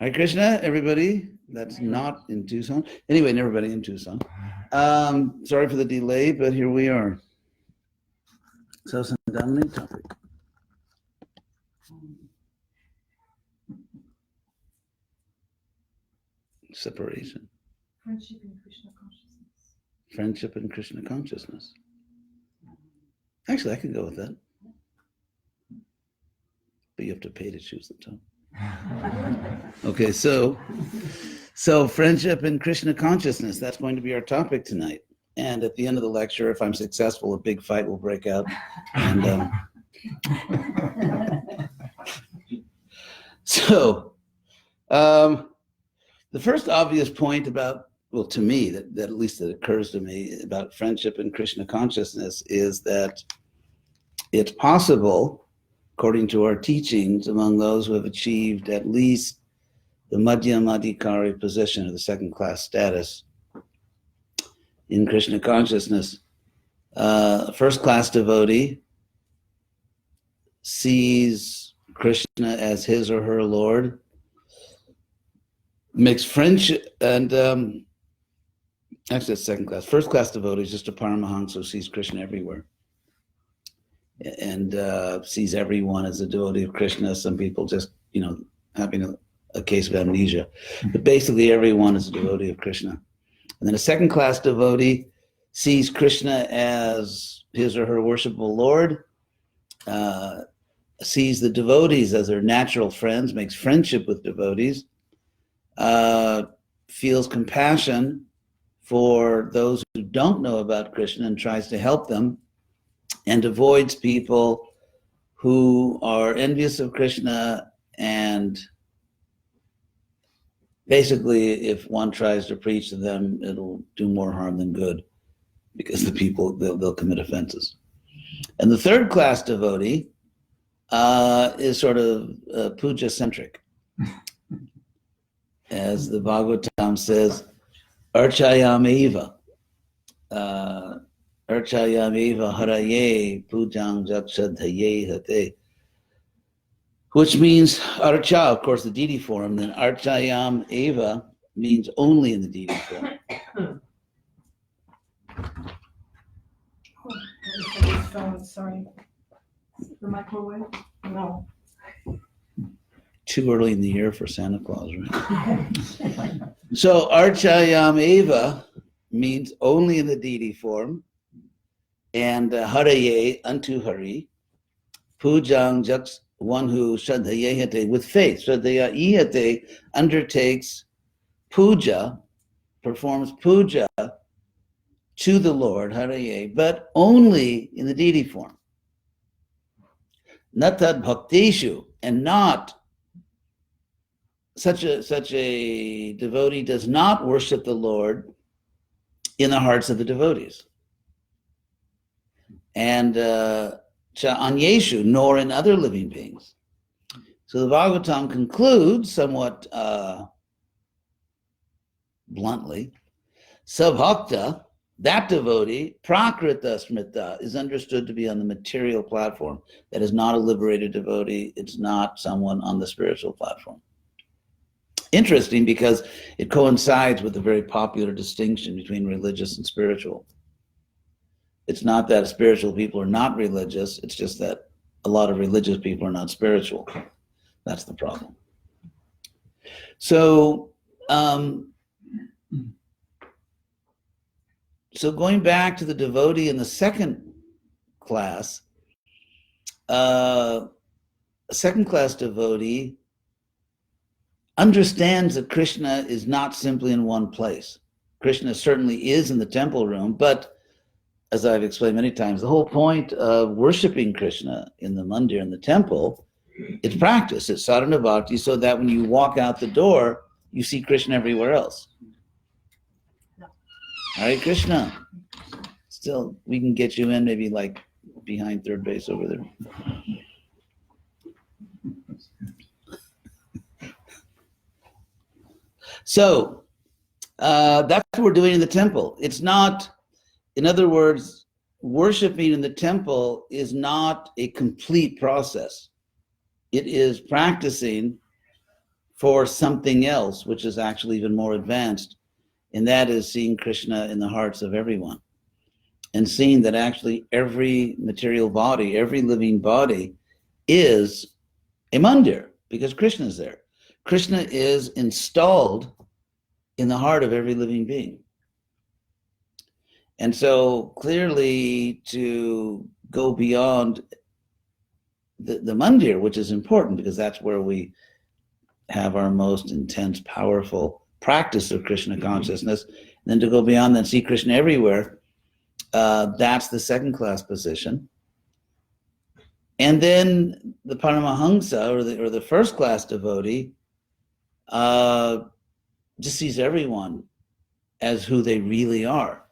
Hare Krishna, everybody. That's not in Tucson. Anyway, and everybody in Tucson. Sorry for the delay, but here we are. So, some dominant topic. Separation. Friendship in Krishna consciousness. Friendship in Krishna consciousness. Actually, I could go with that. But you have to pay to choose the tone. Okay, so friendship in Krishna consciousness, that's going to be our topic tonight. And at the end of the lecture, if I'm successful, a big fight will break out. And the first obvious point about, well, to me, that at least that occurs to me about friendship in Krishna consciousness is that it's possible, according to our teachings, among those who have achieved at least the Madhyamadikari position, or the second class status in Krishna consciousness, first class devotee sees Krishna as his or her Lord, makes friendship, and actually it's second class. First class devotee is just a Paramahansa who sees Krishna everywhere and sees everyone as a devotee of Krishna. Some people just, having a case of amnesia. But basically everyone is a devotee of Krishna. And then a second class devotee sees Krishna as his or her worshipful Lord, sees the devotees as their natural friends, makes friendship with devotees, feels compassion for those who don't know about Krishna and tries to help them, and avoids people who are envious of Krishna. And basically, if one tries to preach to them, it'll do more harm than good, because the people, they'll commit offenses. And the third class devotee is sort of puja-centric. As the Bhagavatam says, Archayam eva, Archayam eva haraye pujang jakshadhaye hate, which means Archa, of course, the deity form. Then Archayam eva means only in the deity form. Sorry. The microwave? No. Too early in the year for Santa Claus, right? So Archayam eva means only in the deity form, and haraye, unto Hari, pujang jaks, one who shraddhayehate, with faith, shraddhayehate, undertakes puja, performs puja to the Lord, haraye, but only in the deity form. Natad bhakteshu, and not such a devotee does not worship the Lord in the hearts of the devotees. And cha anyeshu, nor in other living beings. So the Bhagavatam concludes somewhat bluntly, sabhakta, that devotee, prakrita smrita, is understood to be on the material platform. That is not a liberated devotee. It's not someone on the spiritual platform. Interesting, because it coincides with the very popular distinction between religious and spiritual. It's not that spiritual people are not religious, it's just that a lot of religious people are not spiritual. That's the problem. So, going back to the devotee in the second class, a second class devotee understands that Krishna is not simply in one place. Krishna certainly is in the temple room, but as I've explained many times, the whole point of worshiping Krishna in the mandir, in the temple, it's practice, it's sadhana bhakti, so that when you walk out the door, you see Krishna everywhere else. Hare Krishna. Still, we can get you in maybe like behind third base over there. So that's what we're doing in the temple. It's not, in other words, worshiping in the temple is not a complete process. It is practicing for something else, which is actually even more advanced, and that is seeing Krishna in the hearts of everyone, and seeing that actually every material body, every living body is a mandir, because Krishna is there. Krishna is installed in the heart of every living being. And so clearly to go beyond the mandir, which is important because that's where we have our most intense, powerful practice of Krishna consciousness, and then to go beyond that and see Krishna everywhere, that's the second class position. And then the Paramahamsa, or the first class devotee, just sees everyone as who they really are.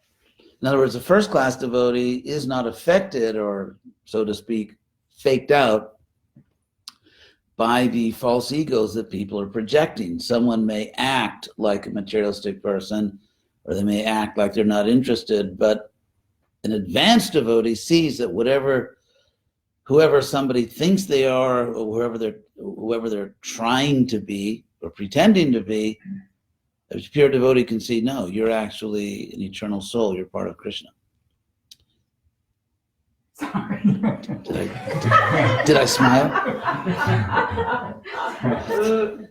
In other words, the first class devotee is not affected, or so to speak, faked out by the false egos that people are projecting. Someone may act like a materialistic person, or they may act like they're not interested, but an advanced devotee sees that whoever somebody thinks they are, or whoever they're trying to be or pretending to be, a pure devotee can see, no, you're actually an eternal soul. You're part of Krishna. Sorry. Did I smile?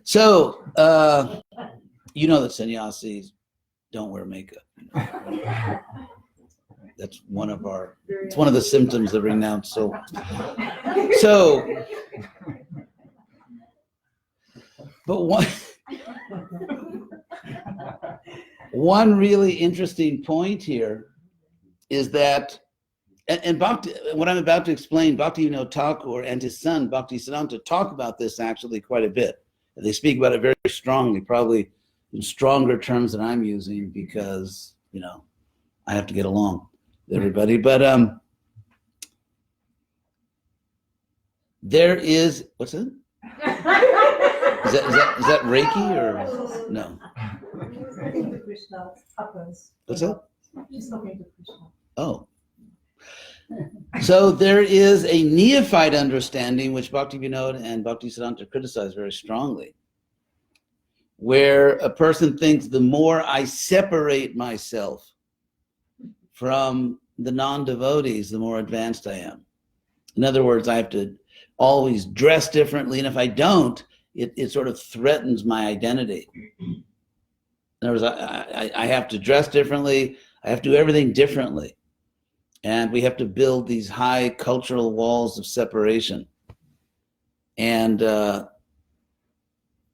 So, you know that sannyasis don't wear makeup. That's one of the symptoms of renounced soul. So, but one really interesting point here is that, and Bhakti, what I'm about to explain, Bhaktivinoda Thakur and his son Bhaktisiddhanta talk about this actually quite a bit. They speak about it very strongly, probably in stronger terms than I'm using, because I have to get along with everybody. But there is, what's it? Is that Reiki or no? Krishna happens. What's that? She's talking to Krishna. Oh. So there is a neophyte understanding, which Bhaktivinoda and Bhaktisiddhanta criticize very strongly, where a person thinks the more I separate myself from the non-devotees, the more advanced I am. In other words, I have to always dress differently, and if I don't, it sort of threatens my identity. In other words, I have to dress differently, I have to do everything differently. And we have to build these high cultural walls of separation. And so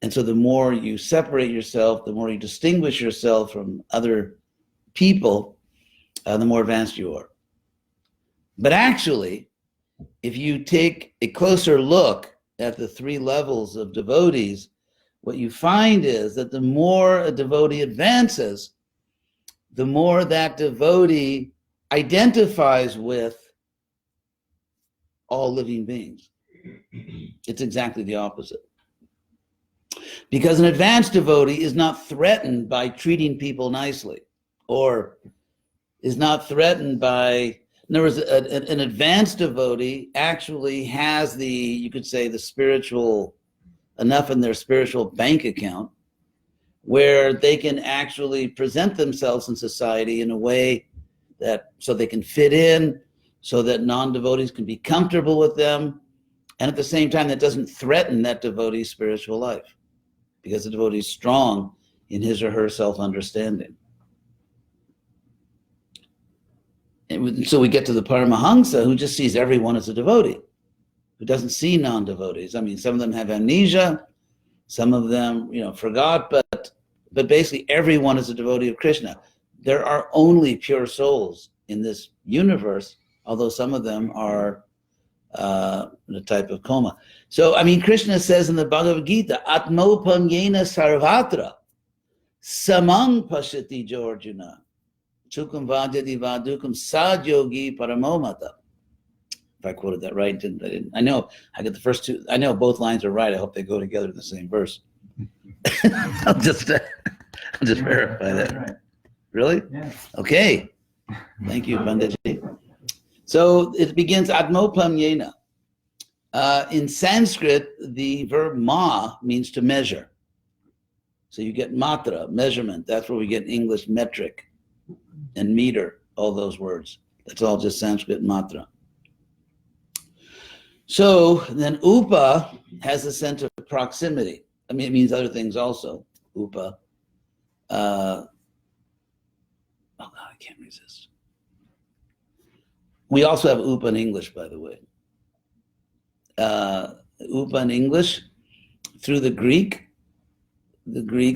the more you separate yourself, the more you distinguish yourself from other people, the more advanced you are. But actually, if you take a closer look at the three levels of devotees, what you find is that the more a devotee advances, the more that devotee identifies with all living beings. It's exactly the opposite. Because an advanced devotee is not threatened by treating people nicely, or is not threatened by, in other words, an advanced devotee actually has you could say, the spiritual, enough in their spiritual bank account where they can actually present themselves in society in a way that so they can fit in, so that non-devotees can be comfortable with them, and at the same time that doesn't threaten that devotee's spiritual life, because the devotee is strong in his or her self-understanding. And so we get to the Paramahamsa, who just sees everyone as a devotee, who doesn't see non-devotees. I mean, some of them have amnesia, some of them, forgot, but basically everyone is a devotee of Krishna. There are only pure souls in this universe, although some of them are in a type of coma. So, I mean, Krishna says in the Bhagavad Gita, Atmopanyena sarvatra samang pashyati Arjuna chukam vajati vadukam sadyogi paramomata. If I quoted that right, I know I get the first two. I know both lines are right. I hope they go together in the same verse. I'll just verify that. Right. Really? Yeah. Okay. Thank you, Panditji. So it begins Atmopanyena. In Sanskrit, the verb ma means to measure. So you get matra, measurement. That's where we get English metric and meter, all those words. That's all just Sanskrit matra. So then upa has a sense of proximity. I mean, it means other things also, upa. Oh God, I can't resist. We also have upa in English, by the way. Upa in English, through the Greeks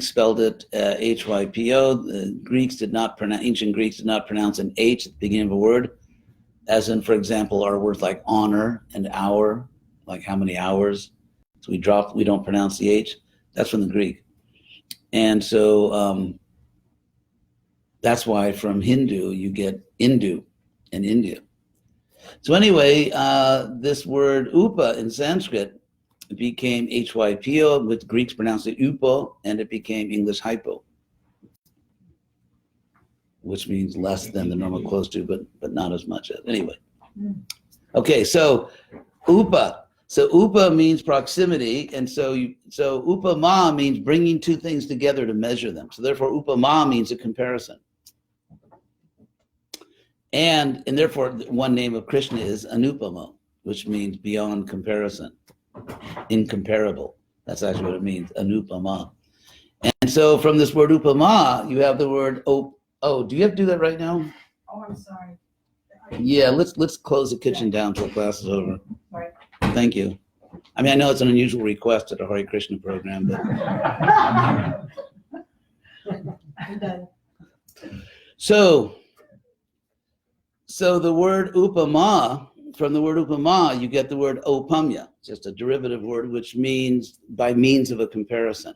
spelled it Hypo. The Greeks did not pronounce, ancient Greeks did not pronounce an H at the beginning of a word, as in, for example, our words like honor and hour, like how many hours. So we don't pronounce the H. That's from the Greek. And so that's why from Hindu you get Indu in India. So anyway, this word upa in Sanskrit became Hypo, with Greeks pronounced it upo, and it became English hypo, which means less than the normal close to, but not as much. Anyway. Okay, so upa. So upa means proximity, and so upama means bringing two things together to measure them. So therefore, upama means a comparison. And therefore, one name of Krishna is Anupama, which means beyond comparison, incomparable. That's actually what it means, Anupama. And so from this word upama, you have the word do you have to do that right now? Oh, I'm sorry. Yeah, let's close the kitchen down till class is over. Right. Thank you. I mean, I know it's an unusual request at a Hare Krishna program, but I'm done. So the word upama, from the word upama, you get the word opamya, just a derivative word, which means by means of a comparison.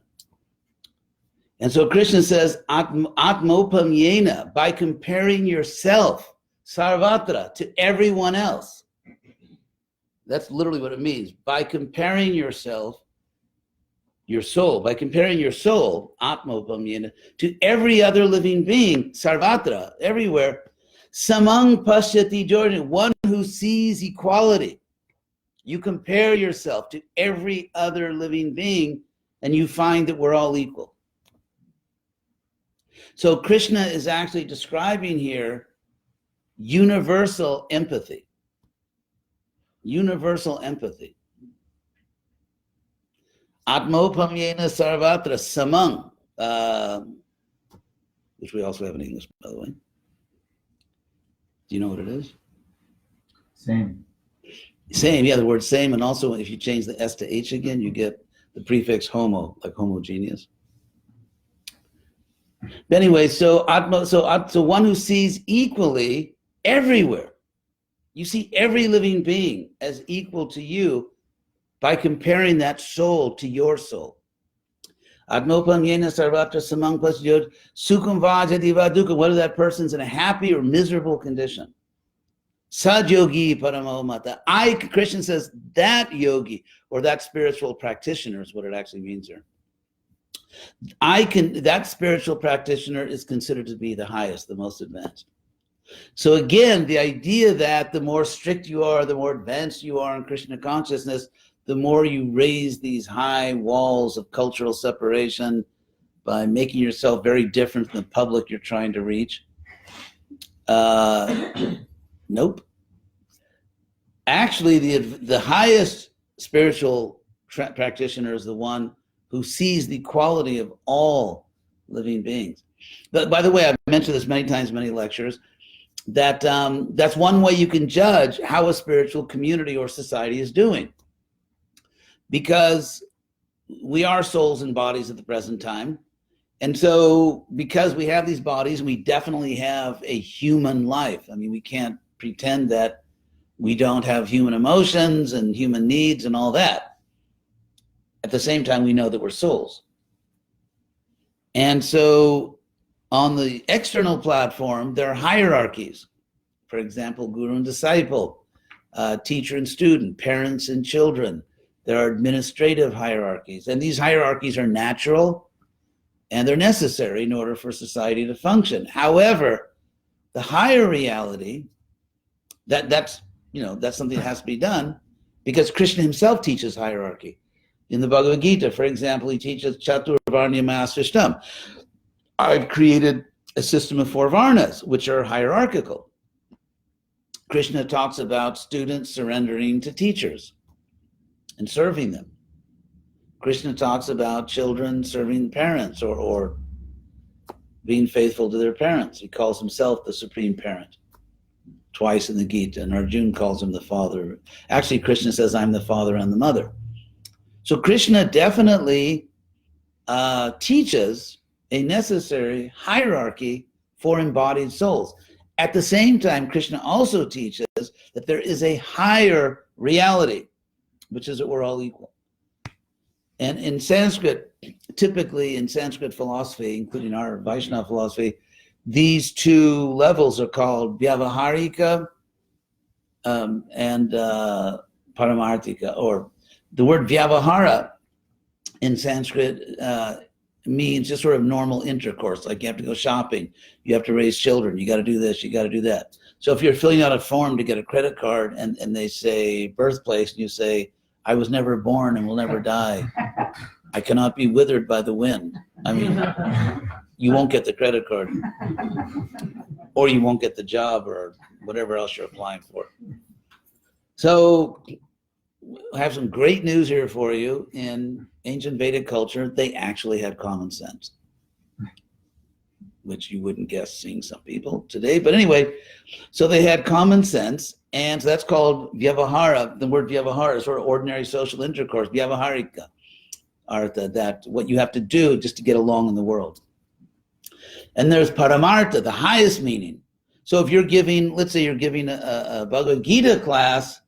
And so Krishna says, atmopamyena, by comparing yourself, sarvatra, to everyone else. That's literally what it means. By comparing yourself, your soul, by comparing your soul, atmopamyena, to every other living being, sarvatra, everywhere, samang pashyati Jordan, one who sees equality. You compare yourself to every other living being and you find that we're all equal. So Krishna is actually describing here universal empathy. Universal empathy. Atmopamyena sarvatra samang, which we also have in English, by the way. Do you know what it is? Same. Same, yeah, the word same. And also if you change the S to H again, you get the prefix homo, like homogeneous. But anyway, so one who sees equally everywhere. You see every living being as equal to you by comparing that soul to your soul. Atmopamyena sarvatra samang pasyod sukham vajati va dukkha, whether that person's in a happy or miserable condition. Sadyogi paramo mata. Krishna says that yogi, or that spiritual practitioner is what it actually means here. That spiritual practitioner is considered to be the highest, the most advanced. So again, the idea that the more strict you are, the more advanced you are in Krishna consciousness, the more you raise these high walls of cultural separation by making yourself very different from the public you're trying to reach. Nope. Actually, the highest spiritual practitioner is the one who sees the quality of all living beings. But by the way, I've mentioned this many times, many lectures, that that's one way you can judge how a spiritual community or society is doing. Because we are souls and bodies at the present time. And so because we have these bodies, we definitely have a human life. I mean, we can't pretend that we don't have human emotions and human needs and all that. At the same time, we know that we're souls. And so on the external platform, there are hierarchies. For example, guru and disciple, teacher and student, parents and children. There are administrative hierarchies. And these hierarchies are natural and they're necessary in order for society to function. However, the higher reality, that's something that has to be done because Krishna himself teaches hierarchy. In the Bhagavad Gita, for example, he teaches Chaturvarnya Masishtam. I've created a system of 4 varnas, which are hierarchical. Krishna talks about students surrendering to teachers and serving them. Krishna talks about children serving parents or being faithful to their parents. He calls himself the supreme parent twice in the Gita, and Arjuna calls him the father. Actually, Krishna says, I'm the father and the mother. So Krishna definitely teaches a necessary hierarchy for embodied souls. At the same time, Krishna also teaches that there is a higher reality, which is that we're all equal. And in Sanskrit, typically in Sanskrit philosophy, including our Vaishnava philosophy, these 2 levels are called Vyavaharika and Paramarthika. Or the word Vyavahara in Sanskrit means just sort of normal intercourse, like you have to go shopping, you have to raise children, you got to do this, you got to do that. So if you're filling out a form to get a credit card and they say birthplace, and you say, I was never born and will never die, I cannot be withered by the wind. I mean, you won't get the credit card, or you won't get the job, or whatever else you're applying for. So I have some great news here for you. In ancient Vedic culture, they actually had common sense, which you wouldn't guess seeing some people today. But anyway, so they had common sense, and so that's called Vyavahara. The word Vyavahara is sort of ordinary social intercourse, Vyavaharika, artha, that what you have to do just to get along in the world. And there's Paramartha, the highest meaning. So if you're giving, let's say you're giving a Bhagavad Gita class,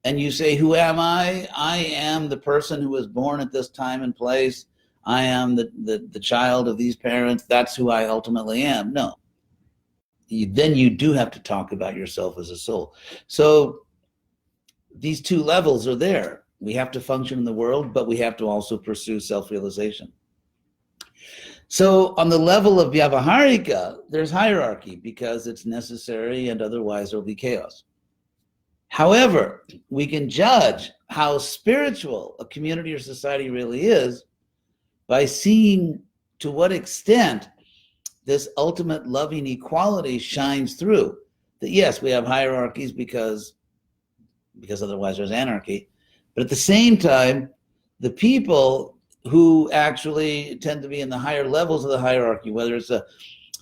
and you say, who am I? I am the person who was born at this time and place. I am the child of these parents. That's who I ultimately am. No. Then you do have to talk about yourself as a soul. So these 2 levels are there. We have to function in the world, but we have to also pursue self-realization. So on the level of Vyavaharika, there's hierarchy because it's necessary, and otherwise there'll be chaos. However, we can judge how spiritual a community or society really is by seeing to what extent this ultimate loving equality shines through. That yes, we have hierarchies because otherwise there's anarchy. But at the same time, the people who actually tend to be in the higher levels of the hierarchy, whether it's a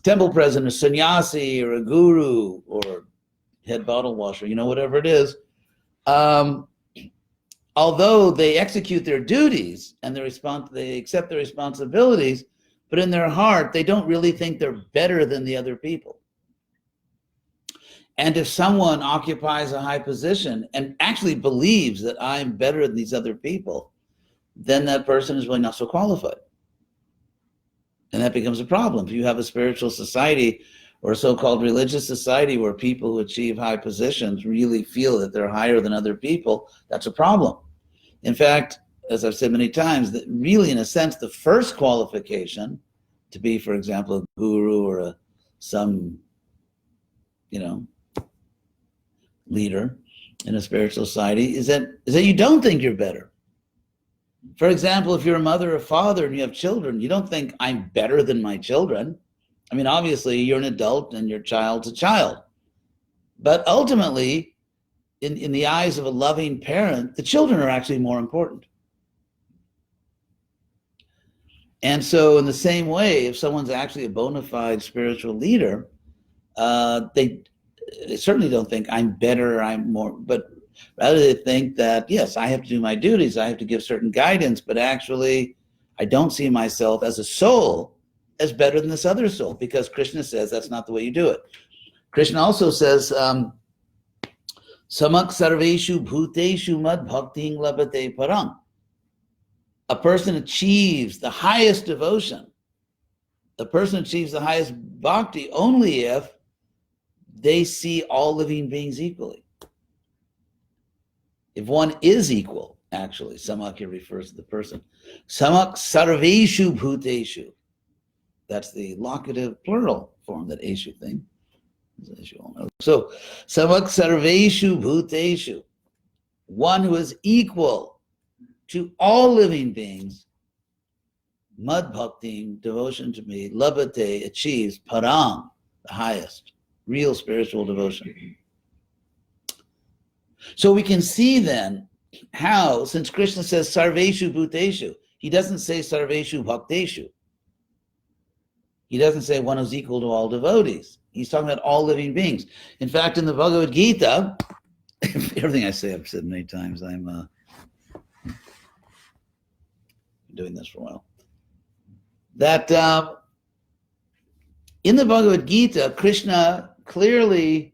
temple president, a sannyasi, or a guru, or head bottle washer, whatever it is, although they execute their duties and they accept their responsibilities, but in their heart, they don't really think they're better than the other people. And if someone occupies a high position and actually believes that I'm better than these other people, then that person is really not so qualified. And that becomes a problem. If you have a spiritual society or a so-called religious society where people who achieve high positions really feel that they're higher than other people, that's a problem. In fact, as I've said many times, that really, in a sense, the first qualification to be, for example, a guru or some leader in a spiritual society is that you don't think you're better. For example, if you're a mother or father and you have children, you don't think I'm better than my children. I mean, obviously, you're an adult and your child's a child. But ultimately, in the eyes of a loving parent, the children are actually more important. And so in the same way, if someone's actually a bona fide spiritual leader, they certainly don't think I'm better, I'm more, but rather they think that, yes, I have to do my duties, I have to give certain guidance, but actually I don't see myself as a soul as better than this other soul, because Krishna says that's not the way you do it. Krishna also says, Samak sarveshu bhuteshu mad bhakting labate parang. A person achieves the highest devotion, a person achieves the highest bhakti only if they see all living beings equally. If one is equal, actually, samak here refers to the person. Samak sarveshu bhuteshu. That's the locative plural form, that eshu thing, as you all know. So, samak sarveshu bhuteshu. One who is equal to all living beings, mad bhakti, devotion to me, labhate, achieves parang, the highest, real spiritual devotion. So we can see then how, since Krishna says sarveshu bhuteshu, he doesn't say sarveshu bhakteshu. He doesn't say one who's equal to all devotees. He's talking about all living beings. In fact, in the Bhagavad Gita, everything I say I've said many times, I'm doing this for a while. That in the Bhagavad Gita, Krishna clearly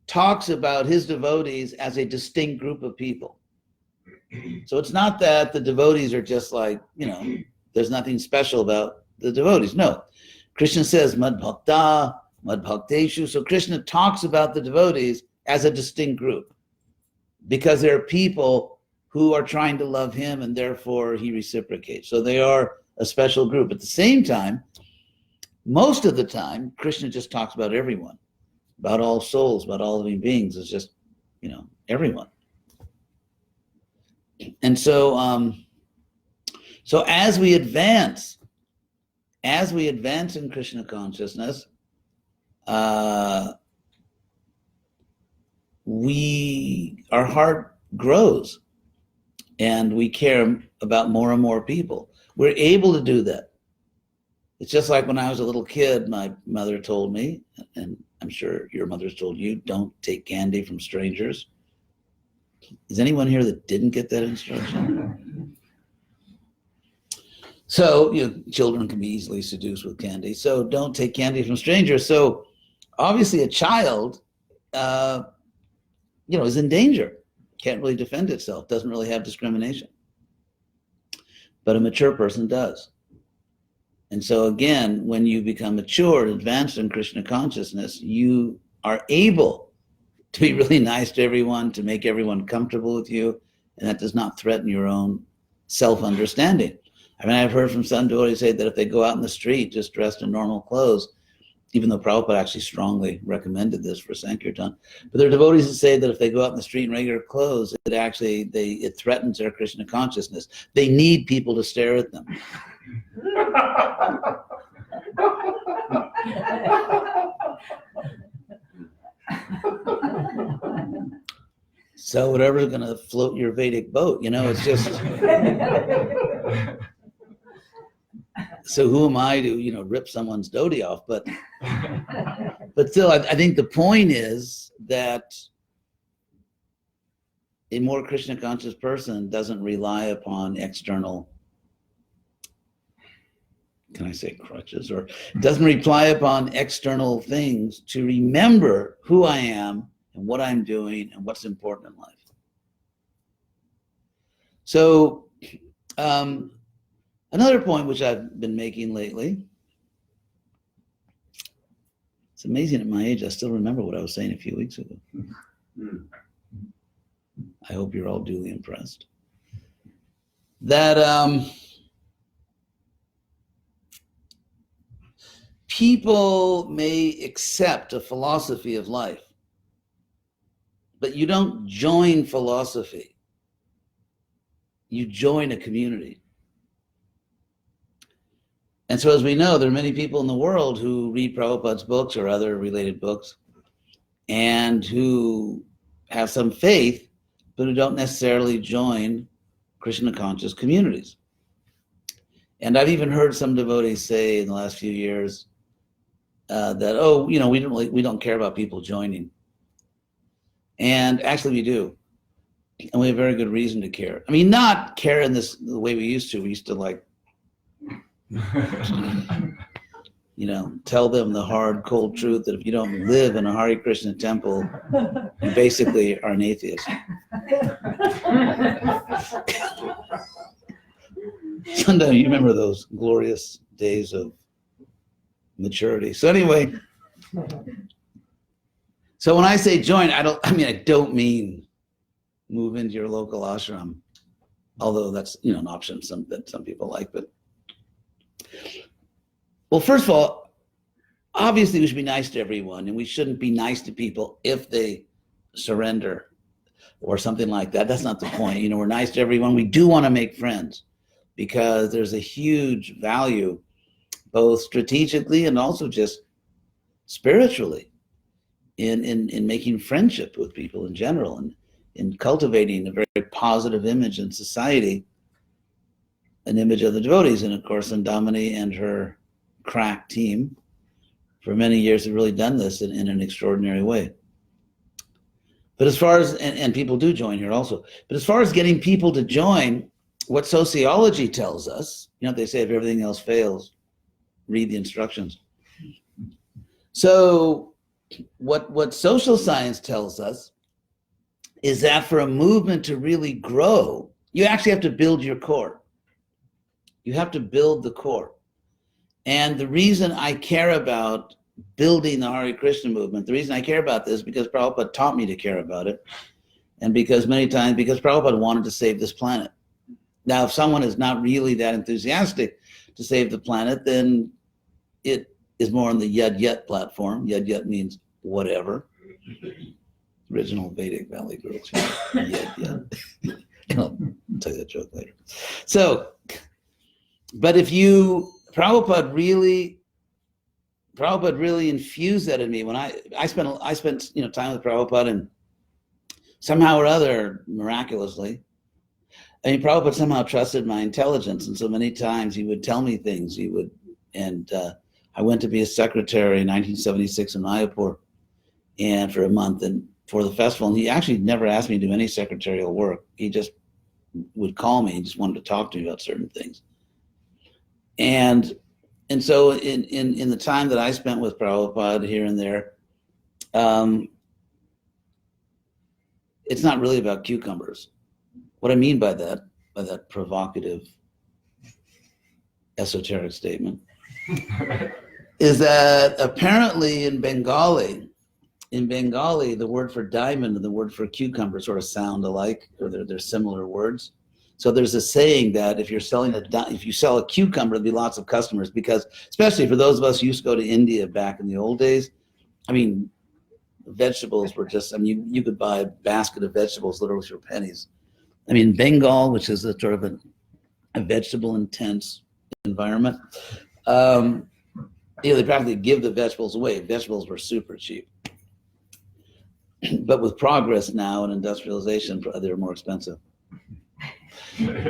talks about his devotees as a distinct group of people. So it's not that the devotees are just like, there's nothing special about the devotees. No. Krishna says, mad bhakta, mad bhakteshu. So Krishna talks about the devotees as a distinct group because there are people who are trying to love him and therefore he reciprocates. So they are a special group. At the same time, most of the time, Krishna just talks about everyone, about all souls, about all living beings. It's just, everyone. And so, so as we advance in Krishna consciousness, our heart grows and we care about more and more people. We're able to do that. It's just like when I was a little kid, my mother told me, and I'm sure your mother's told you, don't take candy from strangers. Is anyone here that didn't get that instruction? So, children can be easily seduced with candy. So don't take candy from strangers. So obviously a child, is in danger. Can't really defend itself. Doesn't really have discrimination. But a mature person does. And so again, when you become mature, advanced in Krishna consciousness, you are able to be really nice to everyone, to make everyone comfortable with you, and that does not threaten your own self-understanding. I mean, I've heard from some devotees say that if they go out in the street just dressed in normal clothes, even though Prabhupada actually strongly recommended this for Sankirtan, but there are devotees that say that if they go out in the street in regular clothes, it threatens their Krishna consciousness. They need people to stare at them. So whatever's going to float your Vedic boat, it's just. So who am I to, rip someone's dhoti off? But still, I think the point is that a more Krishna conscious person doesn't rely upon external, can I say crutches, or doesn't rely upon external things to remember who I am and what I'm doing and what's important in life. So another point which I've been making lately, it's amazing at my age, I still remember what I was saying a few weeks ago. I hope you're all duly impressed. That people may accept a philosophy of life, but you don't join philosophy. You join a community. And so as we know, there are many people in the world who read Prabhupada's books or other related books and who have some faith, but who don't necessarily join Krishna conscious communities. And I've even heard some devotees say in the last few years that, we don't care about people joining. And actually we do. And we have very good reason to care. I mean, not care in the way we used to. We used to tell them the hard, cold truth that if you don't live in a Hare Krishna temple, you basically are an atheist. Sometimes you remember those glorious days of maturity. So anyway, so when I say join, I don't mean move into your local ashram, although that's an option that some people like. But well, first of all, obviously we should be nice to everyone, and we shouldn't be nice to people if they surrender. or something like that. That's not the point. You know, we're nice to everyone. We do want to make friends because there's a huge value, both strategically and also just spiritually, in making friendship with people in general, and in cultivating a very positive image in society, an image of the devotees. And of course, Andamani and her crack team for many years have really done this in an extraordinary way. But as far as, and people do join here also, but as far as getting people to join, what sociology tells us, you know, they say if everything else fails, read the instructions. So what social science tells us is that for a movement to really grow, you actually have to build your core. You have to build the core. And the reason I care about building the Hare Krishna movement, the reason I care about this is because Prabhupada taught me to care about it. And because because Prabhupada wanted to save this planet. Now, if someone is not really that enthusiastic to save the planet, then it is more on the Yad platform. Yad means whatever. Original Vedic Valley Girls. Yad. I'll tell you that joke later. So, but if Prabhupada really infused that in me. When I spent time with Prabhupada, and somehow or other, miraculously, I mean, Prabhupada somehow trusted my intelligence, and so many times he would tell me things. I went to be a secretary in 1976 in Mayapur, and for a month, and for the festival, and he actually never asked me to do any secretarial work. He just would call me. He just wanted to talk to me about certain things. And so in the time that I spent with Prabhupada here and there, it's not really about cucumbers. What I mean by that provocative, esoteric statement, is that apparently in Bengali, the word for diamond and the word for cucumber sort of sound alike, or they're similar words. So there's a saying that if you sell a cucumber, there'll be lots of customers, because especially for those of us who used to go to India back in the old days, I mean, vegetables were just, I mean, you could buy a basket of vegetables literally for pennies. I mean, Bengal, which is a sort of a vegetable intense environment, they practically give the vegetables away. Vegetables were super cheap. But with progress now and industrialization, they're more expensive.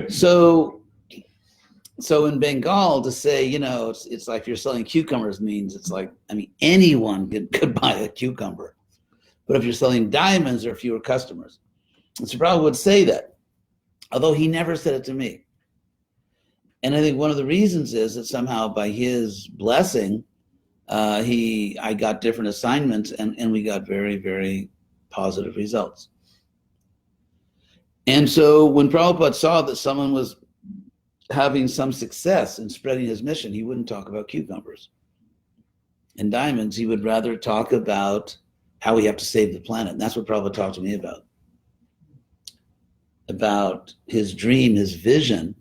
So in Bengal, to say, it's like you're selling cucumbers means it's like, I mean, anyone could buy a cucumber. But if you're selling diamonds, there are fewer customers. And so Prabhupada would say that, although he never said it to me. And I think one of the reasons is that somehow by his blessing, I got different assignments, and we got very, very positive results. And so when Prabhupada saw that someone was having some success in spreading his mission, he wouldn't talk about cucumbers and diamonds. He would rather talk about how we have to save the planet. And that's what Prabhupada talked to me about his dream, his vision,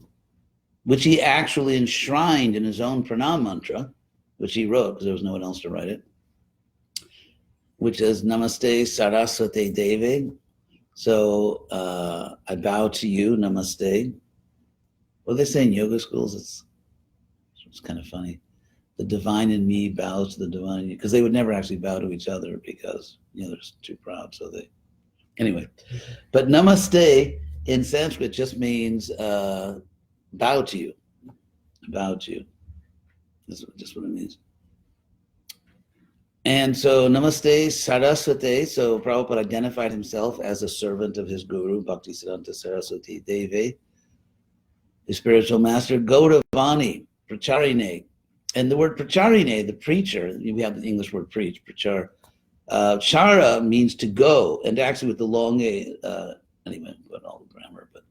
which he actually enshrined in his own pranam mantra, which he wrote because there was no one else to write it, which is Namaste Saraswate Deve. So I bow to you, Namaste. What do they say in yoga schools? It's kind of funny. The divine in me bows to the divine in you, because they would never actually bow to each other because they're too proud. So anyway. But Namaste in Sanskrit just means bow to you. Bow to you. That's just what it means. And so Namaste Saraswate. So Prabhupada identified himself as a servant of his guru, Bhaktisiddhanta Saraswati Deve, his spiritual master. Gauravani, Pracharine. And the word Pracharine, the preacher, we have the English word preach, Prachar. Chara means to go, and actually with the long A, anyway, but all the grammar, but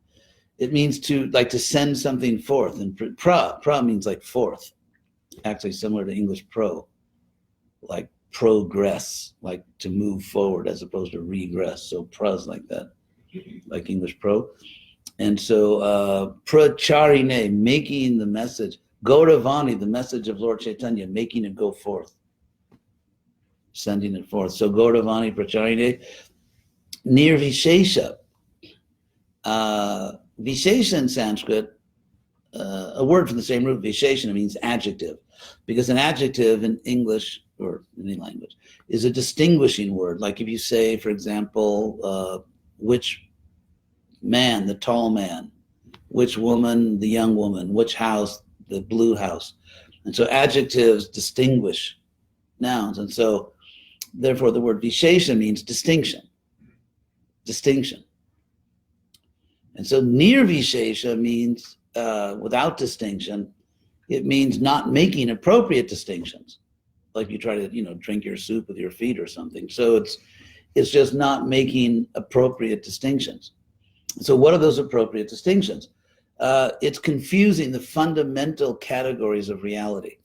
it means to send something forth. And pra means like forth, actually similar to English pro, like progress, like to move forward as opposed to regress. So pra's like that, like English pro. And so pracharine, making the message. Gauravani, the message of Lord Chaitanya, making it go forth, sending it forth. So Gauravani pracharine. Nirvishesha. Vishesha in Sanskrit, a word from the same root, Visheshana, means adjective, because an adjective in English or any language is a distinguishing word. Like if you say, for example, which man, the tall man, which woman, the young woman, which house, the blue house. And so adjectives distinguish nouns. And so therefore the word Vishesha means distinction. Distinction. And so Nirvishesha means without distinction. It means not making appropriate distinctions. Like you try to, drink your soup with your feet or something. So it's just not making appropriate distinctions. So what are those appropriate distinctions? It's confusing the fundamental categories of reality.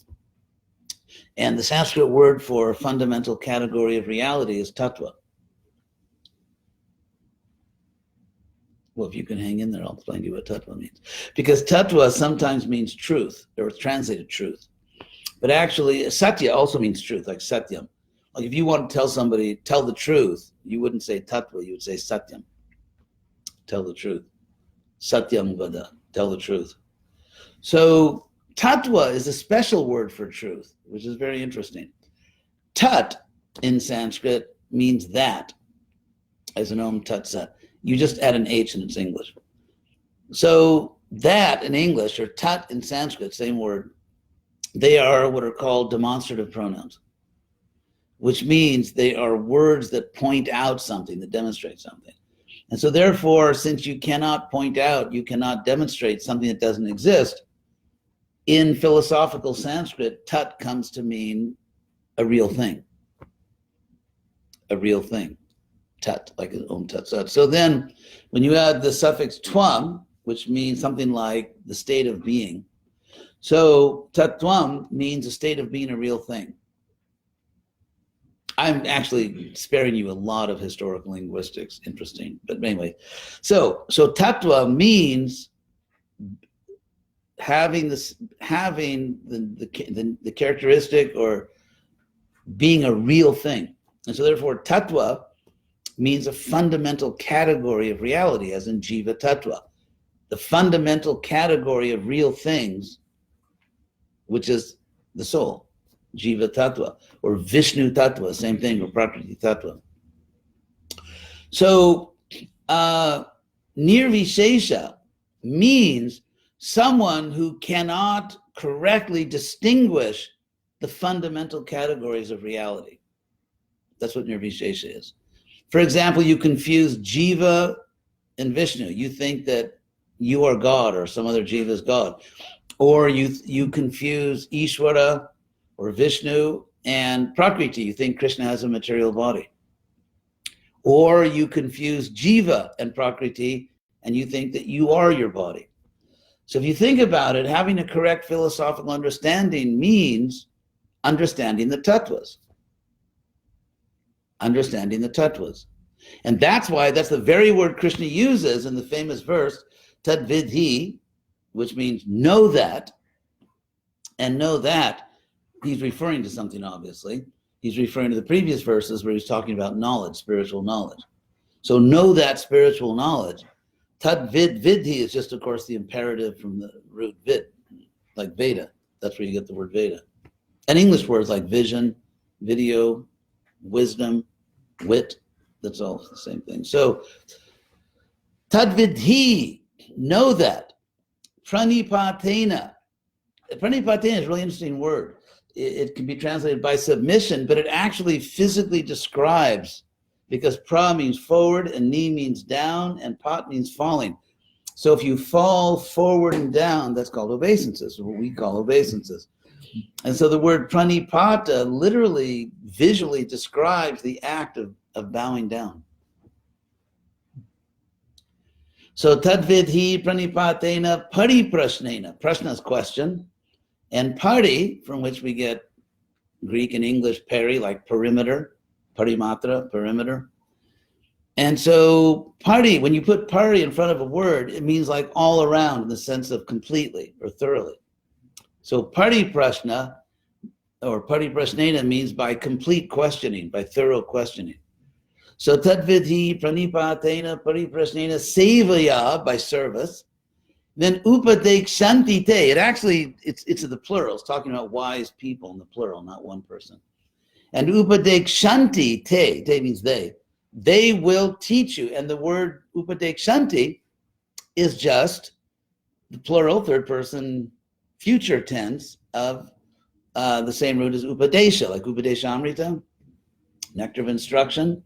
And the Sanskrit word for fundamental category of reality is tattva. Well, if you can hang in there, I'll explain to you what tattva means. Because tattva sometimes means truth, or it's translated truth. But actually, satya also means truth, like satyam. Like if you want to tell somebody, tell the truth, you wouldn't say tattva, you would say satyam. Tell the truth. Satyam vada, tell the truth. So tattva is a special word for truth, which is very interesting. Tat in Sanskrit means that, as an om tat sat. You just add an H and it's English. So that in English, or tat in Sanskrit, same word, they are what are called demonstrative pronouns, which means they are words that point out something, that demonstrate something. And so therefore, since you cannot point out, you cannot demonstrate something that doesn't exist, in philosophical Sanskrit, tat comes to mean a real thing. A real thing. Tat, like an om tat sat. So then when you add the suffix tvam, which means something like the state of being, so tattvam means a state of being a real thing. I'm actually sparing you a lot of historical linguistics, interesting, but anyway. So tattva means having the characteristic or being a real thing. And so therefore tattva means a fundamental category of reality, as in jiva tattva, the fundamental category of real things, which is the soul, jiva tattva, or Vishnu tattva, same thing, or prakriti tattva. So nirvishesha means someone who cannot correctly distinguish the fundamental categories of reality. That's what nirvishesha is. For example, you confuse Jiva and Vishnu. You think that you are God or some other Jiva is God. Or you confuse Ishvara or Vishnu and Prakriti. You think Krishna has a material body. Or you confuse Jiva and Prakriti and you think that you are your body. So if you think about it, having a correct philosophical understanding means understanding the tattvas. Understanding the tattvas. And that's the very word Krishna uses in the famous verse, tad vidhi, which means know that. And know that, he's referring to something, obviously. He's referring to the previous verses where he's talking about knowledge, spiritual knowledge. So know that spiritual knowledge. Tad vidhi is just, of course, the imperative from the root vid, like Veda. That's where you get the word Veda. And English words like vision, video, wisdom, wit, that's all the same thing. So, tadvidhi, know that. Pranipatena. Pranipatena is a really interesting word. It can be translated by submission, but it actually physically describes, because pra means forward and ni means down and pat means falling. So if you fall forward and down, that's called obeisances, or what we call obeisances. And so the word pranipata literally visually describes the act of bowing down. So tadvidhi pranipatena pariprashnena. Prashna is question. And pari, from which we get Greek and English peri, like perimeter, parimatra, perimeter. And so pari, when you put pari in front of a word, it means like all around in the sense of completely or thoroughly. So pariprashna or pariprashnena means by complete questioning, by thorough questioning. So tadvidhi pranipatena pariprasnena sevaya, by service. Then upadekshanti te. It's the plural. It's talking about wise people in the plural, not one person. And upadekshanti te means they. They will teach you. And the word upadekshanti is just the plural, third person, future tense of the same root as upadesha, like upadesha amrita, nectar of instruction.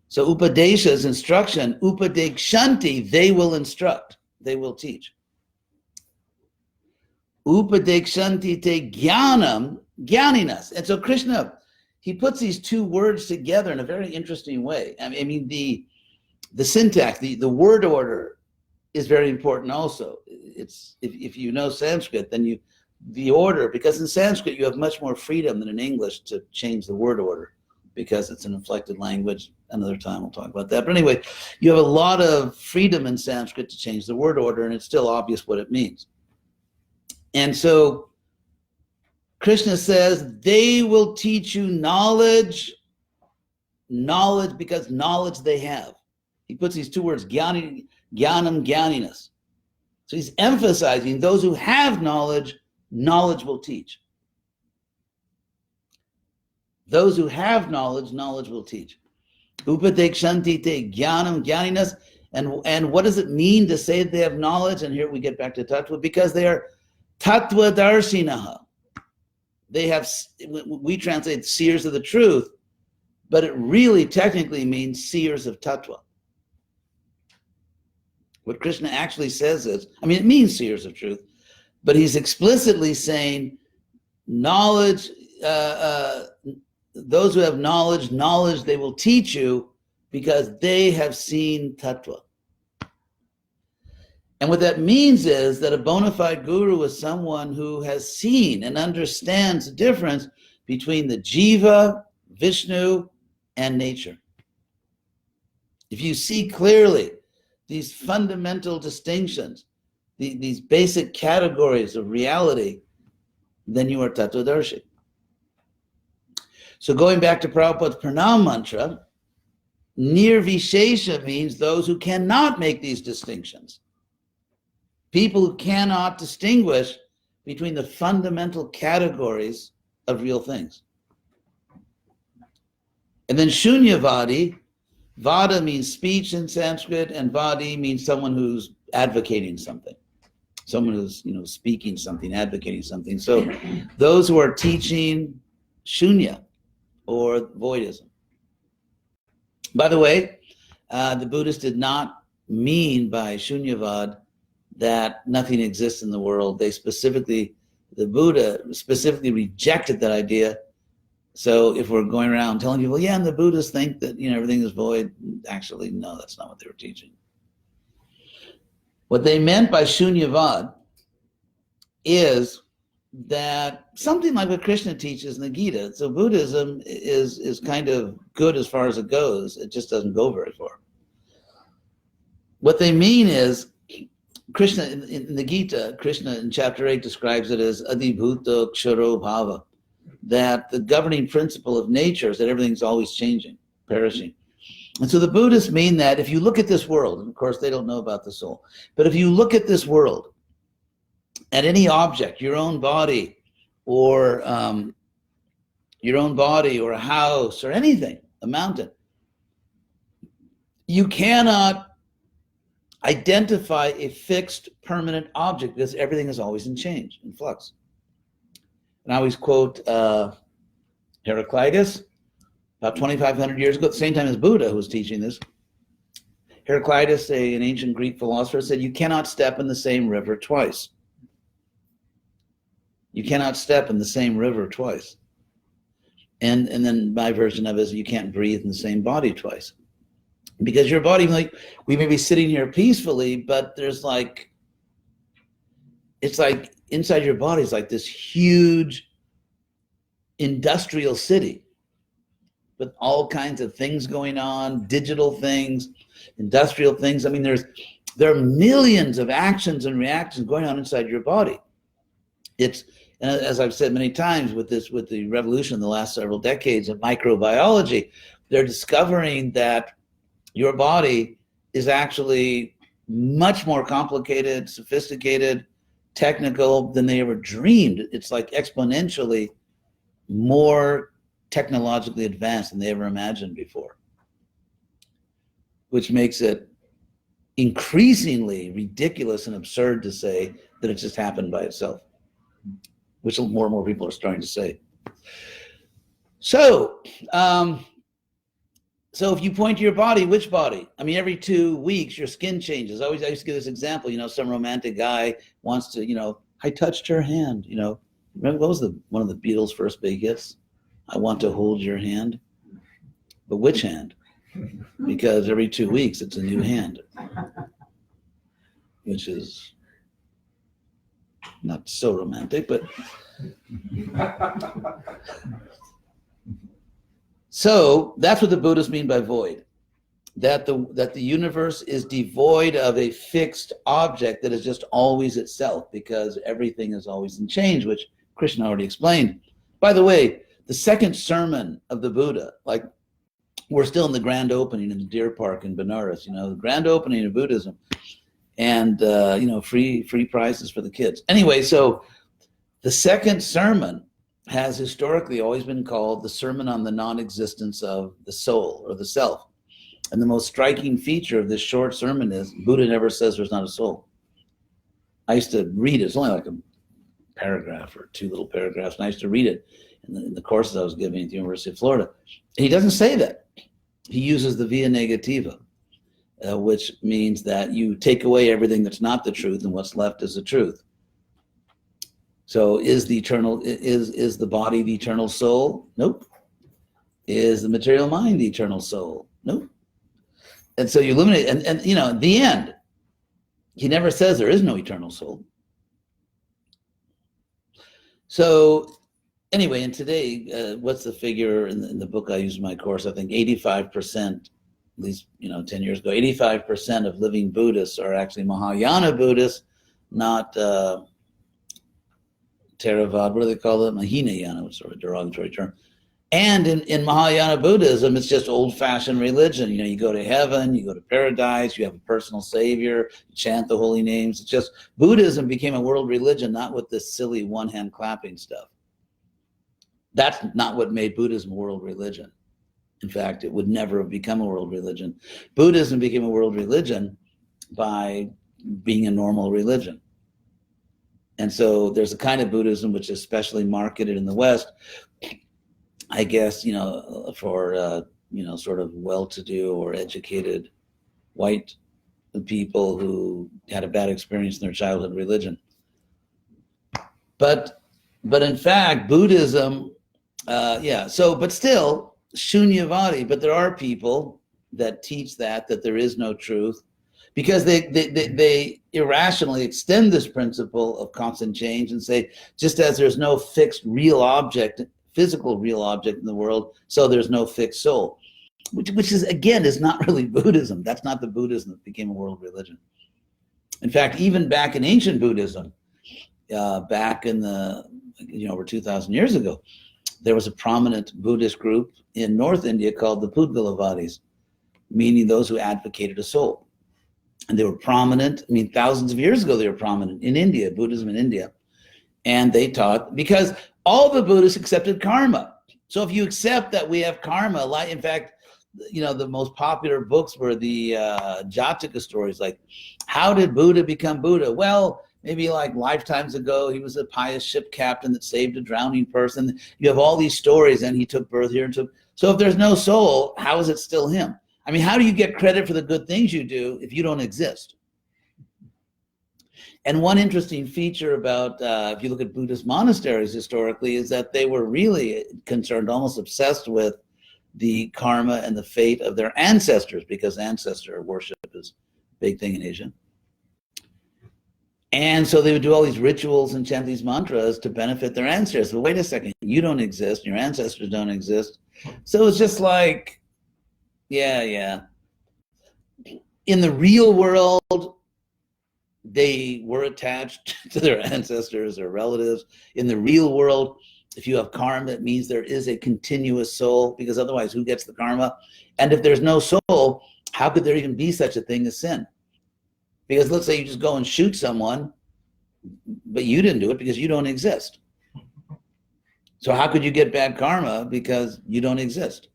So upadesha is instruction. Upadekshanti, they will instruct. They will teach. Upadekshanti te jnanam, jnaninas. And so Krishna, he puts these two words together in a very interesting way. I mean, the syntax, the word order is very important also. It's if you know Sanskrit, then the order, because in Sanskrit you have much more freedom than in English to change the word order, because it's an inflected language. Another time we'll talk about that. But anyway, you have a lot of freedom in Sanskrit to change the word order, and it's still obvious what it means. And so Krishna says, they will teach you knowledge because knowledge they have. He puts these two words, jnanam, jnaninas. So he's emphasizing those who have knowledge, knowledge will teach. Those who have knowledge, knowledge will teach. Upadekshanti te jnanam jnaninas. And what does it mean to say that they have knowledge? And here we get back to tattva, because they are tattva darshinaha. They have, we translate seers of the truth, but it really technically means seers of tattva. What Krishna actually says is, it means seers of truth, but he's explicitly saying knowledge, those who have knowledge, they will teach you because they have seen tattva. And what that means is that a bona fide guru is someone who has seen and understands the difference between the jiva, Vishnu, and nature. If you see clearly these fundamental distinctions, these basic categories of reality, then you are tattvadarshi. So going back to Prabhupada's pranam mantra, nirvishesha means those who cannot make these distinctions. People who cannot distinguish between the fundamental categories of real things. And then shunyavadi, vada means speech in Sanskrit, and vadi means someone who's advocating something. Someone who's, speaking something, advocating something. So those who are teaching shunya or voidism. By the way, the Buddhists did not mean by shunyavad that nothing exists in the world. The Buddha specifically rejected that idea. So if we're going around telling people, and the Buddhists think that, everything is void, actually, no, that's not what they were teaching. What they meant by shunyavad is that something like what Krishna teaches in the Gita. So Buddhism is kind of good as far as it goes. It just doesn't go very far. What they mean is, Krishna in the Gita, Krishna in chapter 8 describes it as adibhuta ksharo bhava, that the governing principle of nature is that everything's always changing, perishing. And so the Buddhists mean that if you look at this world, and of course they don't know about the soul, but if you look at this world, at any object, your own body, or a house, or anything, a mountain, you cannot identify a fixed permanent object because everything is always in change, in flux. And I always quote Heraclitus, about 2,500 years ago, at the same time as Buddha, who was teaching this. Heraclitus, an ancient Greek philosopher, said, you cannot step in the same river twice. You cannot step in the same river twice. And then my version of it is you can't breathe in the same body twice. Because your body, we may be sitting here peacefully, but it's like inside your body is like this huge industrial city with all kinds of things going on, digital things, industrial things. There are millions of actions and reactions going on inside your body. It's, as I've said many times with the revolution in the last several decades of microbiology, they're discovering that your body is actually much more complicated, sophisticated, technical than they ever dreamed. It's like exponentially more technologically advanced than they ever imagined before, which makes it increasingly ridiculous and absurd to say that it just happened by itself, which more and more people are starting to say. So, so if you point to your body, which body? I mean, every 2 weeks, your skin changes. I used to give this example, some romantic guy wants to, I touched her hand, Remember, what was one of the Beatles' first big hits? I want to hold your hand. But which hand? Because every 2 weeks, it's a new hand, which is not so romantic, but... So that's what the Buddhists mean by void, that the universe is devoid of a fixed object that is just always itself, because everything is always in change, which Krishna already explained. By the way, the second sermon of the Buddha, like we're still in the grand opening in the Deer Park in Benares, the grand opening of Buddhism, and free prizes for the kids. Anyway, so the second sermon has historically always been called the Sermon on the Non-Existence of the Soul or the Self. And the most striking feature of this short sermon is Buddha never says there's not a soul. I used to read it. It's only like a paragraph or 2 little paragraphs, and I used to read it in the courses I was giving at the University of Florida. And he doesn't say that. He uses the via negativa, which means that you take away everything that's not the truth, and what's left is the truth. So is the body the eternal soul? Nope. Is the material mind the eternal soul? Nope. And so you eliminate, and in the end, he never says there is no eternal soul. So anyway, and today, what's the figure in the book I use in my course? I think 85%, at least 10 years ago, 85% of living Buddhists are actually Mahayana Buddhists, not Theravada, what do they call it? Hinayana, which is sort of a derogatory term. And in Mahayana Buddhism, it's just old-fashioned religion. You go to heaven, you go to paradise, you have a personal savior, you chant the holy names. It's just Buddhism became a world religion, not with this silly one-hand clapping stuff. That's not what made Buddhism a world religion. In fact, it would never have become a world religion. Buddhism became a world religion by being a normal religion. And so there's a kind of Buddhism which is specially marketed in the West, I guess, for, sort of well-to-do or educated white people who had a bad experience in their childhood religion. But in fact, Buddhism, but still, shunyavadi, but there are people that teach that there is no truth, because they irrationally extend this principle of constant change and say, just as there's no fixed real object, physical real object in the world, so there's no fixed soul, which is, again, is not really Buddhism. That's not the Buddhism that became a world religion. In fact, even back in ancient Buddhism, back in the, over 2,000 years ago, there was a prominent Buddhist group in North India called the Pudgalavadis, meaning those who advocated a soul. And they were prominent. I mean, thousands of years ago, they were prominent in India, Buddhism in India. And they taught, because all the Buddhists accepted karma. So if you accept that we have karma, like, in fact, the most popular books were the Jataka stories, like, how did Buddha become Buddha? Well, maybe like lifetimes ago, he was a pious ship captain that saved a drowning person. You have all these stories, and he took birth here. So if there's no soul, how is it still him? I mean, how do you get credit for the good things you do if you don't exist? And one interesting feature about, if you look at Buddhist monasteries historically, is that they were really concerned, almost obsessed with the karma and the fate of their ancestors, because ancestor worship is a big thing in Asia. And so they would do all these rituals and chant these mantras to benefit their ancestors. But wait a second, you don't exist, your ancestors don't exist. So it's just like, yeah. In the real world, they were attached to their ancestors or relatives. In the real world, If you have karma, it means there is a continuous soul, because otherwise who gets the karma? And if there's no soul, how could there even be such a thing as sin? Because let's say you just go and shoot someone, but you didn't do it because you don't exist. So how could you get bad karma? Because you don't exist.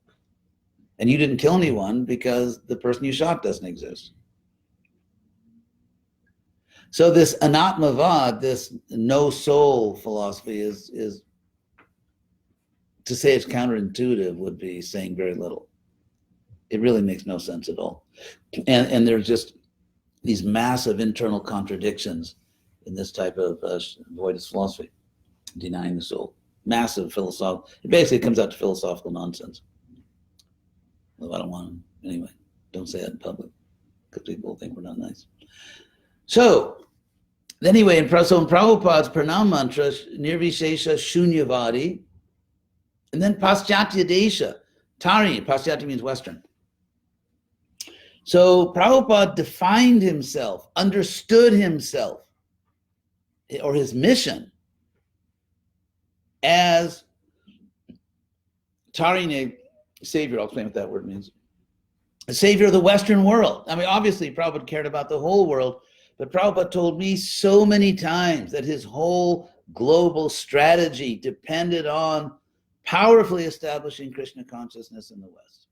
And you didn't kill anyone because the person you shot doesn't exist. So this anatmavad, this no soul philosophy is to say it's counterintuitive would be saying very little. It really makes no sense at all. And there's just these massive internal contradictions in this type of voidist philosophy, denying the soul. Massive philosophical, it basically comes out to philosophical nonsense. Well, I don't want to, anyway, don't say that in public, because people will think we're not nice. So, anyway, in Prabhupada's Pranam Mantra, Nirvishesha Shunyavadi, and then Paschatya Desha, Tarini, Paschatya means Western. So Prabhupada defined himself, understood himself, or his mission, as Tarini, savior. I'll explain what that word means. A savior of the Western world. I mean, obviously Prabhupada cared about the whole world, but Prabhupada told me so many times that his whole global strategy depended on powerfully establishing Krishna consciousness in the West.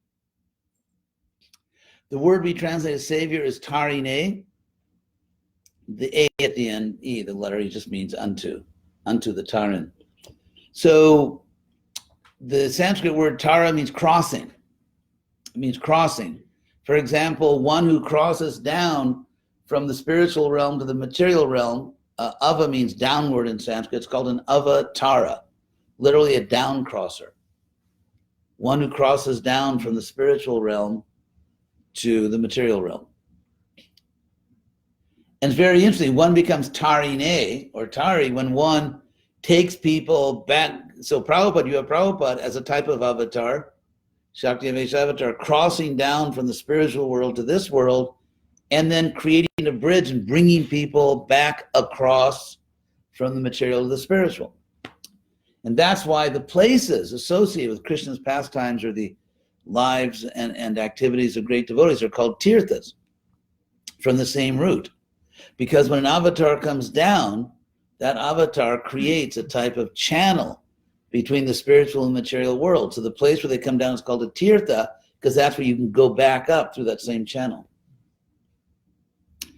The word we translate as savior is tarine. The A at the end, E, the letter E, just means unto the tarin. So the Sanskrit word tara means crossing. It means crossing. For example, one who crosses down from the spiritual realm to the material realm, ava means downward in Sanskrit. It's called an avatara, literally a down crosser. One who crosses down from the spiritual realm to the material realm. And it's very interesting. One becomes tarine or tari when one takes people back. So Prabhupada, you have Prabhupada as a type of avatar, Shakti Avesh avatar, crossing down from the spiritual world to this world, and then creating a bridge and bringing people back across from the material to the spiritual. And that's why the places associated with Krishna's pastimes or the lives and activities of great devotees are called tirthas, from the same root. Because when an avatar comes down, that avatar creates a type of channel between the spiritual and material world. So the place where they come down is called a tirtha, because that's where you can go back up through that same channel.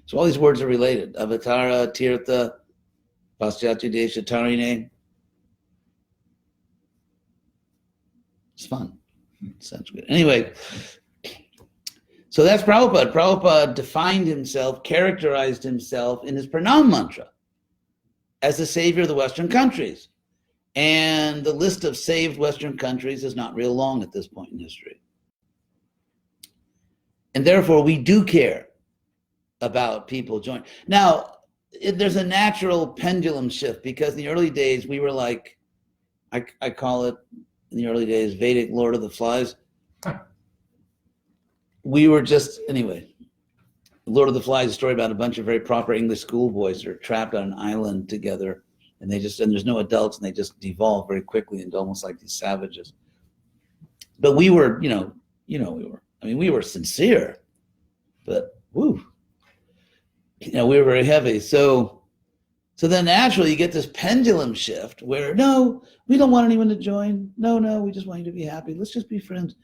So all these words are related. Avatara, tirtha, paschatya desha, tarine. It's fun. Sounds good. Anyway, so that's Prabhupada. Prabhupada defined himself, characterized himself in his Pranam Mantra as the savior of the Western countries. And the list of saved Western countries is not real long at this point in history. And therefore, we do care about people joining. Now, there's a natural pendulum shift, because in the early days, we were like, I call it, in the early days, Vedic Lord of the Flies. We were just, anyway, Lord of the Flies is a story about a bunch of very proper English schoolboys that are trapped on an island together, and there's no adults, and they just devolve very quickly into almost like these savages. But we were, we were sincere, but we were very heavy. So then naturally you get this pendulum shift where, no, we don't want anyone to join. No, we just want you to be happy. Let's just be friends.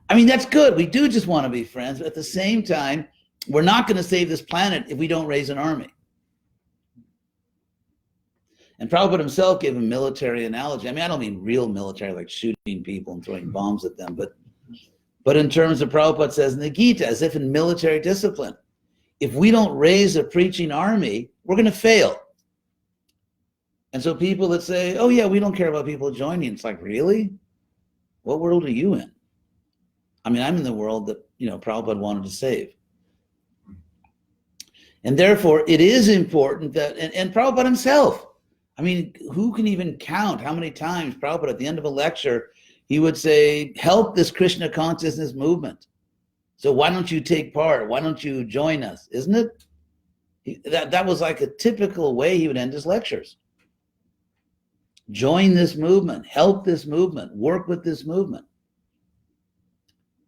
I mean, that's good. We do just want to be friends. But at the same time, we're not going to save this planet if we don't raise an army. And Prabhupada himself gave a military analogy. I mean, I don't mean real military, like shooting people and throwing bombs at them, but in terms of Prabhupada says in the Gita, as if in military discipline, if we don't raise a preaching army, we're going to fail. And so people that say, oh yeah, we don't care about people joining, it's like, really? What world are you in? I mean, I'm in the world that, Prabhupada wanted to save. And therefore, it is important that, and Prabhupada himself, I mean, who can even count how many times Prabhupada at the end of a lecture, he would say, help this Krishna consciousness movement. So why don't you take part? Why don't you join us? Isn't it? That was like a typical way he would end his lectures. join this movement, help this movement, work with this movement.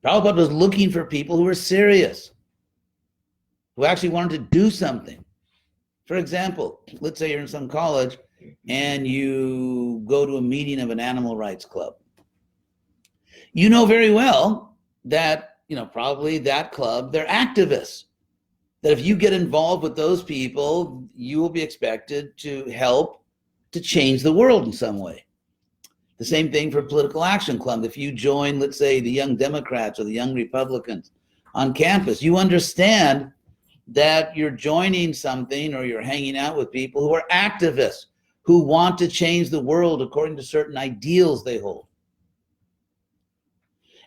Prabhupada was looking for people who were serious, who actually wanted to do something. For example, let's say you're in some college and you go to a meeting of an animal rights club. You know very well that, probably that club, they're activists. That if you get involved with those people, you will be expected to help to change the world in some way. The same thing for Political Action Club. If you join, let's say, the Young Democrats or the Young Republicans on campus, you understand that you're joining something or you're hanging out with people who are activists, who want to change the world according to certain ideals they hold.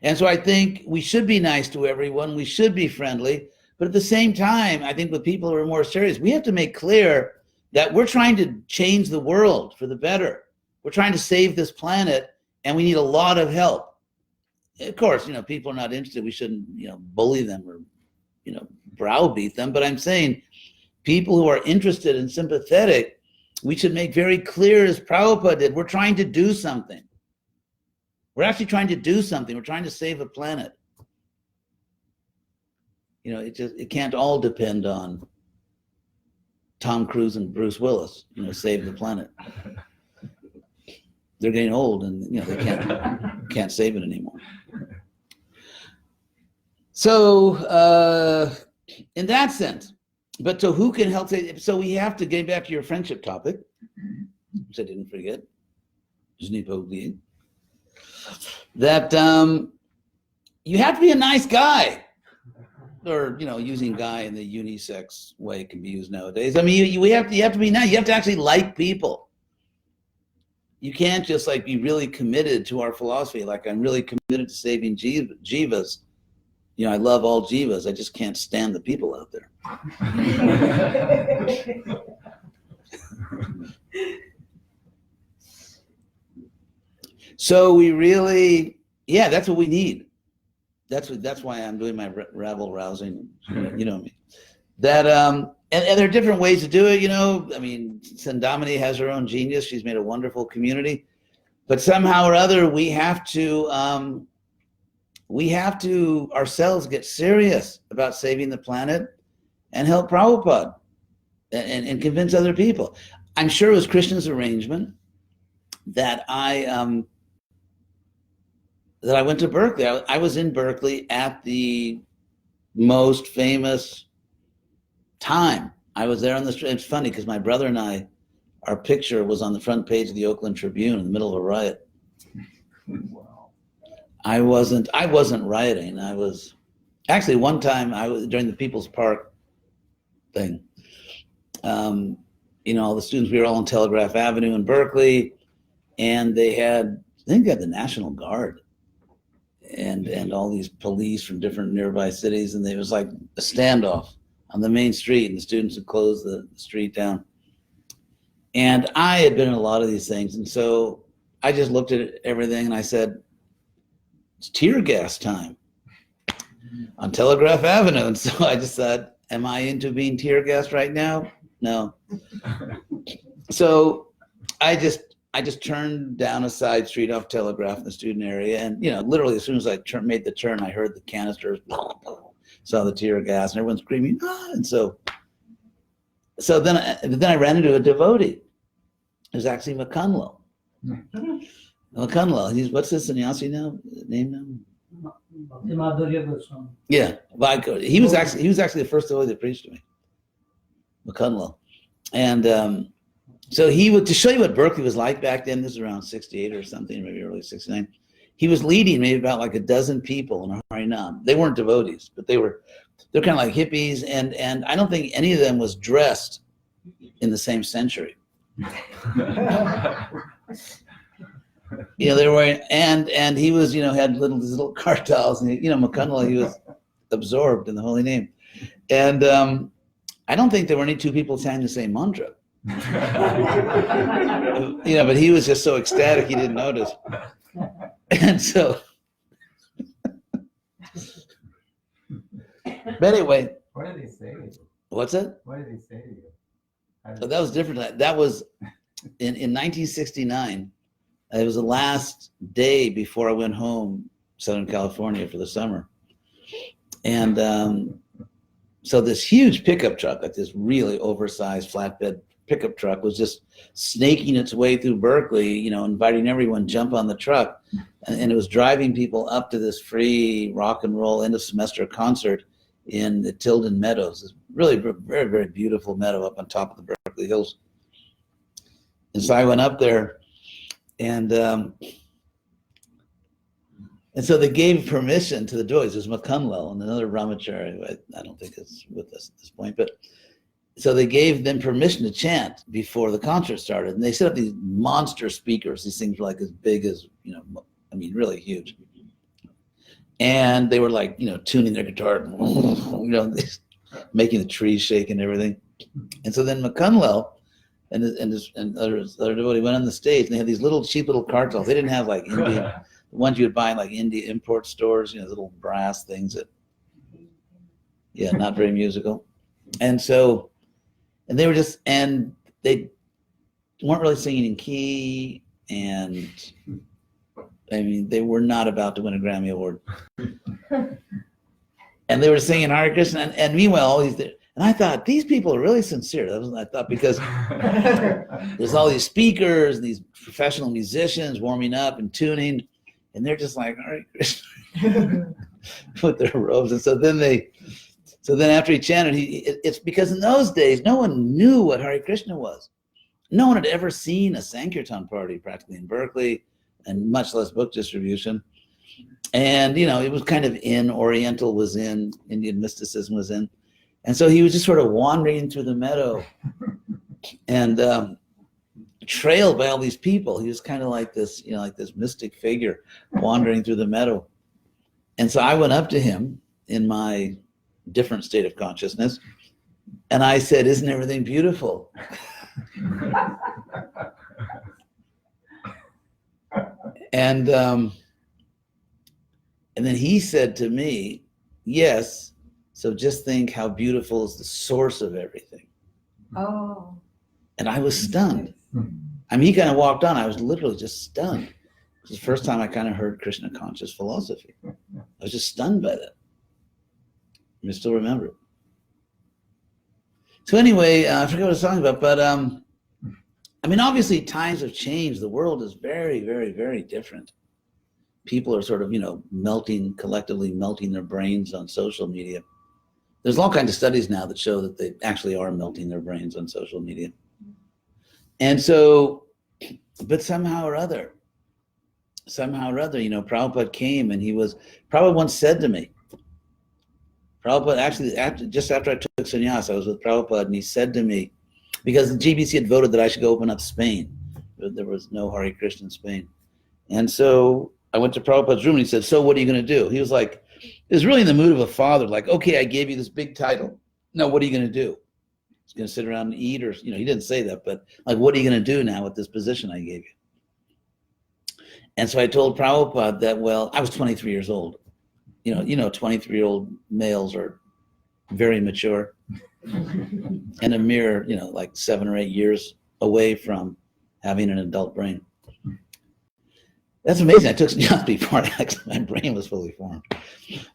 And so I think we should be nice to everyone. We should be friendly. But at the same time, I think with people who are more serious, we have to make clear that we're trying to change the world for the better. We're trying to save this planet, and we need a lot of help. Of course, people are not interested. We shouldn't, bully them or, browbeat them. But I'm saying people who are interested and sympathetic, we should make very clear, as Prabhupada did, we're trying to do something. We're actually trying to do something. We're trying to save a planet. It can't all depend on Tom Cruise and Bruce Willis, save the planet. They're getting old and, they can't save it anymore. So, in that sense, but so who can help say, so we have to get back to your friendship topic, which I didn't forget, that you have to be a nice guy. Or using guy in the unisex way can be used nowadays. I mean, you have to be nice. You have to actually like people. You can't just be really committed to our philosophy. Like, I'm really committed to saving jivas. I love all jivas. I just can't stand the people out there. So we really, that's what we need. That's why I'm doing my rabble rousing. You know what I mean? That and there are different ways to do it. I mean, Sandamini has her own genius. She's made a wonderful community, but somehow or other we have to ourselves get serious about saving the planet and help Prabhupada and convince other people. I'm sure it was Krishna's arrangement that I went to Berkeley. I was in Berkeley at the most famous time. I was there on the street. It's funny because my brother and I, our picture was on the front page of the Oakland Tribune in the middle of a riot. Wow. I wasn't rioting. I was actually one time during the People's Park thing. All the students, we were all on Telegraph Avenue in Berkeley, and I think they had the National Guard. And all these police from different nearby cities, and there was like a standoff on the main street, and the students had closed the street down. And I had been in a lot of these things, and so I just looked at everything and I said, it's tear gas time on Telegraph Avenue. And so I just thought, am I into being tear gassed right now? No. So I just turned down a side street off Telegraph in the student area, and literally as soon as I made the turn, I heard the canisters, saw the tear gas, and everyone's screaming, ah! And so then I ran into a devotee. It was actually McCunlow. McCunlow, what's his sannyasi name now? Yeah, he was actually the first devotee that preached to me, McCunlow, and. So to show you what Berkeley was like back then, this is around 68 or something, maybe early 69, he was leading maybe about like a dozen people in a Harinam. They weren't devotees, but they're kind of like hippies, and I don't think any of them was dressed in the same century. They were wearing, and he was, had these little cartels, and McConnell, he was absorbed in the holy name. And I don't think there were any two people saying the same mantra. But he was just so ecstatic he didn't notice. And so, but anyway. What did they say? What's that? What did they say to you? So that was different. That was in 1969, it was the last day before I went home, Southern California, for the summer. And so this huge pickup truck, like this really oversized flatbed pickup truck, was just snaking its way through Berkeley, you know, inviting everyone to jump on the truck. And it was driving people up to this free rock and roll end of semester concert in the Tilden Meadows. This really very, very beautiful meadow up on top of the Berkeley Hills. And so I went up there, and so they gave permission to the Joys. There's McCunlow and another Brahmachari, who I don't think is with us at this point, but so they gave them permission to chant before the concert started. And they set up these monster speakers. These things were like as big as, you know, I mean, really huge. And they were like, you know, tuning their guitar, you know, making the trees shake and everything. And so then McCunlow and other devotee went on the stage, and they had these little cheap little cartels. They didn't have like Indian, the ones you would buy in like India import stores, you know, little brass things that, yeah, not very musical. And so, and they were just, and they weren't really singing in key, and I mean, they were not about to win a Grammy Award. And they were singing Hare Krishna, and meanwhile, all these, and I thought, these people are really sincere. That was what I thought, because there's all these speakers, these professional musicians warming up and tuning, and they're just like, Hare Krishna, with their robes. And so then after he chanted, it's because in those days, no one knew what Hare Krishna was. No one had ever seen a Sankirtan party practically in Berkeley, and much less book distribution. And, you know, it was kind of in, Oriental was in, Indian mysticism was in. And so he was just sort of wandering through the meadow and trailed by all these people. He was kind of like this, you know, like this mystic figure wandering through the meadow. And so I went up to him in my different state of consciousness, and I said, "Isn't everything beautiful?" And then he said to me, "Yes, so just think how beautiful is the source of everything." Oh. And I was stunned. I mean, he kind of walked on. I was literally just stunned. It was the first time I kind of heard Krishna conscious philosophy. I was just stunned by that. I still remember it. So anyway, I forget what I was talking about, but I mean, obviously times have changed. The world is very, very, very different. People are sort of, you know, collectively melting their brains on social media. There's all kinds of studies now that show that they actually are melting their brains on social media. And so, but somehow or other, you know, Prabhupada came, and Prabhupada once said to me, Prabhupada actually, just after I took sannyas, I was with Prabhupada, and he said to me, because the GBC had voted that I should go open up Spain. There was no Hare Krishna in Spain. And so I went to Prabhupada's room, and he said, "So what are you going to do?" He was like, he was really in the mood of a father, like, "Okay, I gave you this big title. Now, what are you going to do? He's going to sit around and eat?" Or, you know, he didn't say that, but like, what are you going to do now with this position I gave you? And so I told Prabhupada that, well, I was 23 years old. You know, 23-year-old males are very mature and a mere, you know, like 7 or 8 years away from having an adult brain. That's amazing. I took some shots before my brain was fully formed.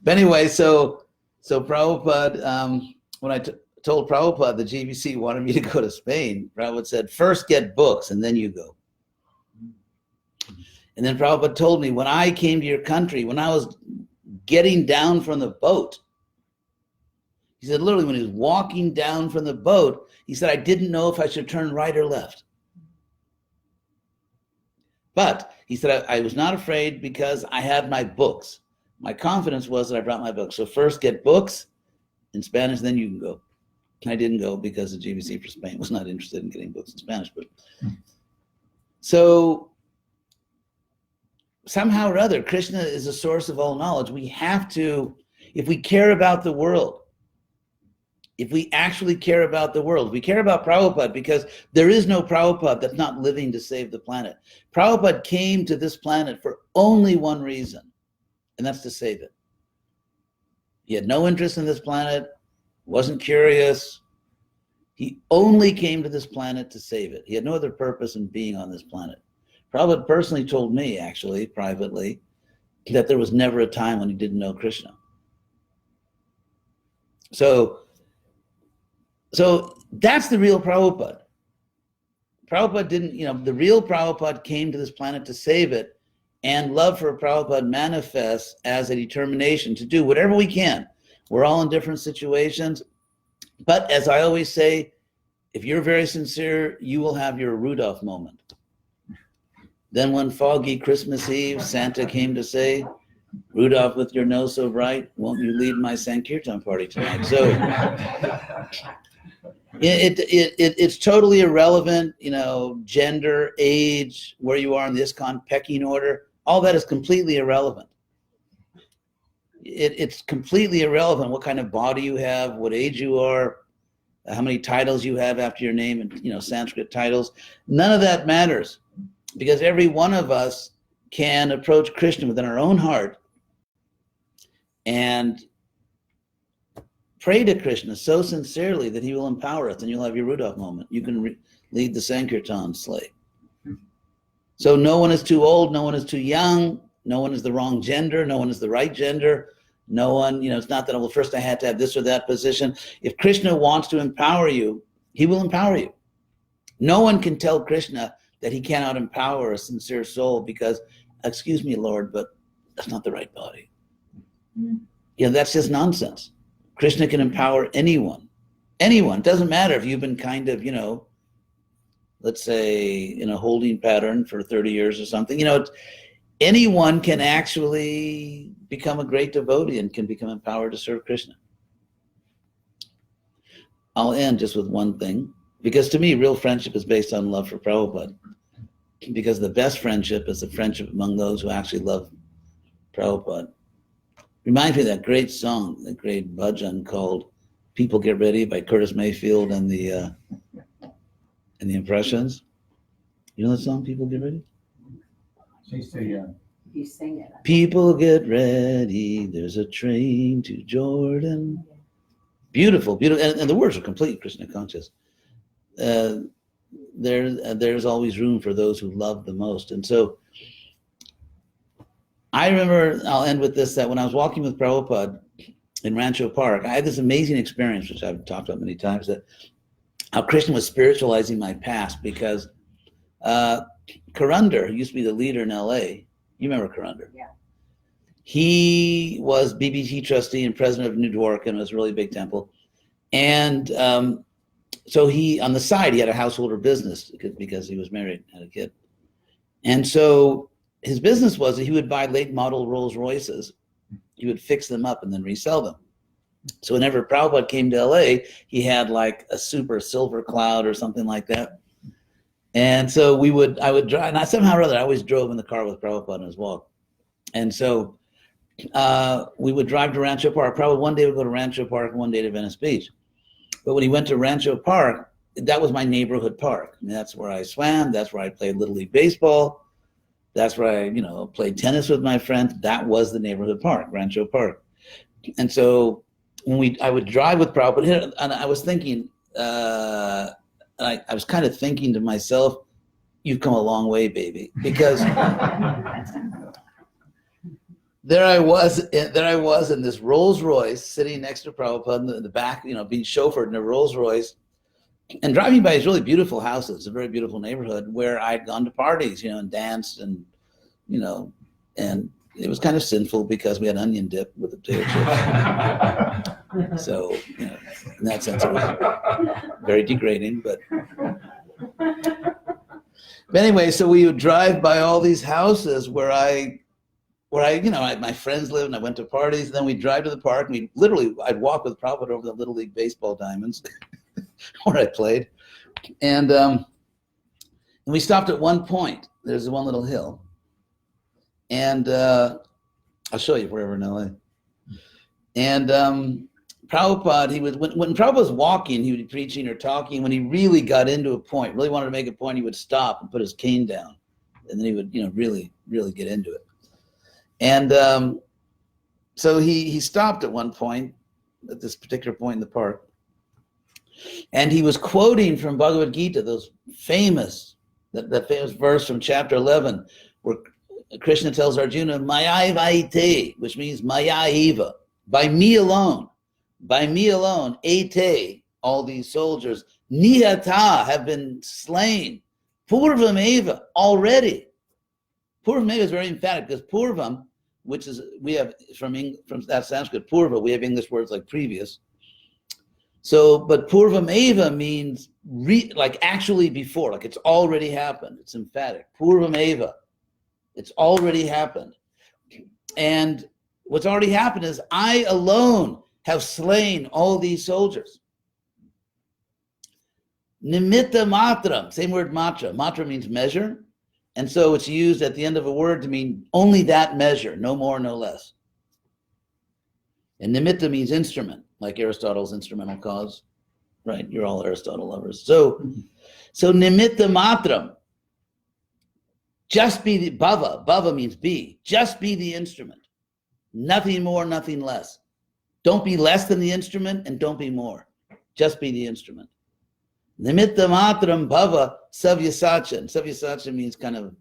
But anyway, so Prabhupada, when I told Prabhupada the GBC wanted me to go to Spain, Prabhupada said, "First get books and then you go." And then Prabhupada told me, when I came to your country, when I was getting down from the boat, he said, literally, when he was walking down from the boat, he said, I didn't know if I should turn right or left. But he said, I was not afraid because I had my books. My confidence was that I brought my books. So first get books in Spanish, then you can go. I didn't go because the GBC for Spain was not interested in getting books in Spanish. But so somehow or other, Krishna is a source of all knowledge. We have to, if we care about the world, if we actually care about the world, we care about Prabhupada because there is no Prabhupada that's not living to save the planet. Prabhupada came to this planet for only one reason, and that's to save it. He had no interest in this planet, wasn't curious. He only came to this planet to save it. He had no other purpose in being on this planet. Prabhupada personally told me, actually, privately, that there was never a time when he didn't know Krishna. So that's the real Prabhupada. Prabhupada didn't, the real Prabhupada came to this planet to save it, and love for Prabhupada manifests as a determination to do whatever we can. We're all in different situations, but as I always say, if you're very sincere, you will have your Rudolph moment. Then one foggy Christmas Eve, Santa came to say, Rudolph, with your nose so bright, won't you lead my Sankirtan party tonight? So it's totally irrelevant, gender, age, where you are in the ISKCON pecking order. All that is completely irrelevant. It's completely irrelevant what kind of body you have, what age you are, how many titles you have after your name, and Sanskrit titles. None of that matters, because every one of us can approach Krishna within our own heart and pray to Krishna so sincerely that he will empower us, and you'll have your Rudolph moment. You can lead the Sankirtan sleigh. So no one is too old, no one is too young, no one is the wrong gender, no one is the right gender. No one, it's not that, well, first I had to have this or that position. If Krishna wants to empower you, he will empower you. No one can tell Krishna that he cannot empower a sincere soul because, excuse me, Lord, but that's not the right body. That's just nonsense. Krishna can empower anyone. Anyone. It doesn't matter if you've been kind of, let's say in a holding pattern for 30 years or something. Anyone can actually become a great devotee and can become empowered to serve Krishna. I'll end just with one thing, because to me, real friendship is based on love for Prabhupada. Because the best friendship is the friendship among those who actually love Prabhupada. Reminds me of that great song, the great bhajan called "People Get Ready" by Curtis Mayfield and the Impressions. You know that song, "People Get Ready"? You sing it. People get ready, there's a train to Jordan. Beautiful, beautiful, and the words are completely Krishna conscious. There's always room for those who love the most. And so I remember, I'll end with this, that when I was walking with Prabhupada in Rancho Park, I had this amazing experience, which I've talked about many times, that how Krishna was spiritualizing my past, because Karandar, who used to be the leader in LA, you remember Karandar? Yeah. He was BBT trustee and president of New Dwarka, and it was a really big temple. And so he, on the side, he had a householder business because he was married, had a kid. And so his business was that he would buy late model Rolls Royces, he would fix them up and then resell them. So whenever Prabhupada came to LA, he had like a super silver cloud or something like that. And so I would drive, and I somehow or other, I always drove in the car with Prabhupada on his walk. And so we would drive to Rancho Park. Prabhupada one day would go to Rancho Park, one day to Venice Beach. But when he went to Rancho Park, that was my neighborhood park. I mean, that's where I swam. That's where I played Little League Baseball. That's where I, played tennis with my friends. That was the neighborhood park, Rancho Park. And so when I would drive with Prabhupada, and I was thinking, I was kind of thinking to myself, you've come a long way, baby, because there I was in this Rolls Royce sitting next to Prabhupada in the back, being chauffeured in a Rolls Royce and driving by these really beautiful houses. It's a very beautiful neighborhood where I'd gone to parties, and danced and it was kind of sinful because we had onion dip with the potato chips. So, in that sense, it was very degrading, but anyway, so we would drive by all these houses where my friends lived, and I went to parties, and then we'd drive to the park, and I'd walk with Prabhupada over the Little League Baseball diamonds where I played. And we stopped at one point. There's one little hill. And I'll show you wherever in LA. And Prabhupada, when Prabhupada was walking, he would be preaching or talking. When he really got into a point, really wanted to make a point, he would stop and put his cane down. And then he would, really, really get into it. And so he stopped at one point, at this particular point in the park. And he was quoting from Bhagavad Gita, those famous, that famous verse from chapter 11, where Krishna tells Arjuna, Maya vaite, which means Maya eva, by me alone, ete, all these soldiers, nihata, have been slain, purvam eva, already. Purvam eva is very emphatic because purvam, which is, we have from that Sanskrit purva, we have English words like previous. So, but purvam eva means like actually before, like it's already happened. It's emphatic. Purvam eva, it's already happened. And what's already happened is I alone have slain all these soldiers. Nimitta matram, same word matra. Matra means measure. And so it's used at the end of a word to mean only that measure, no more, no less. And nimitta means instrument, like Aristotle's instrumental cause, right? You're all Aristotle lovers. So nimitta matram, just be the, bhava means be, just be the instrument. Nothing more, nothing less. Don't be less than the instrument and don't be more. Just be the instrument. Nimitta matram bhava savyasachan. Savyasachan means kind of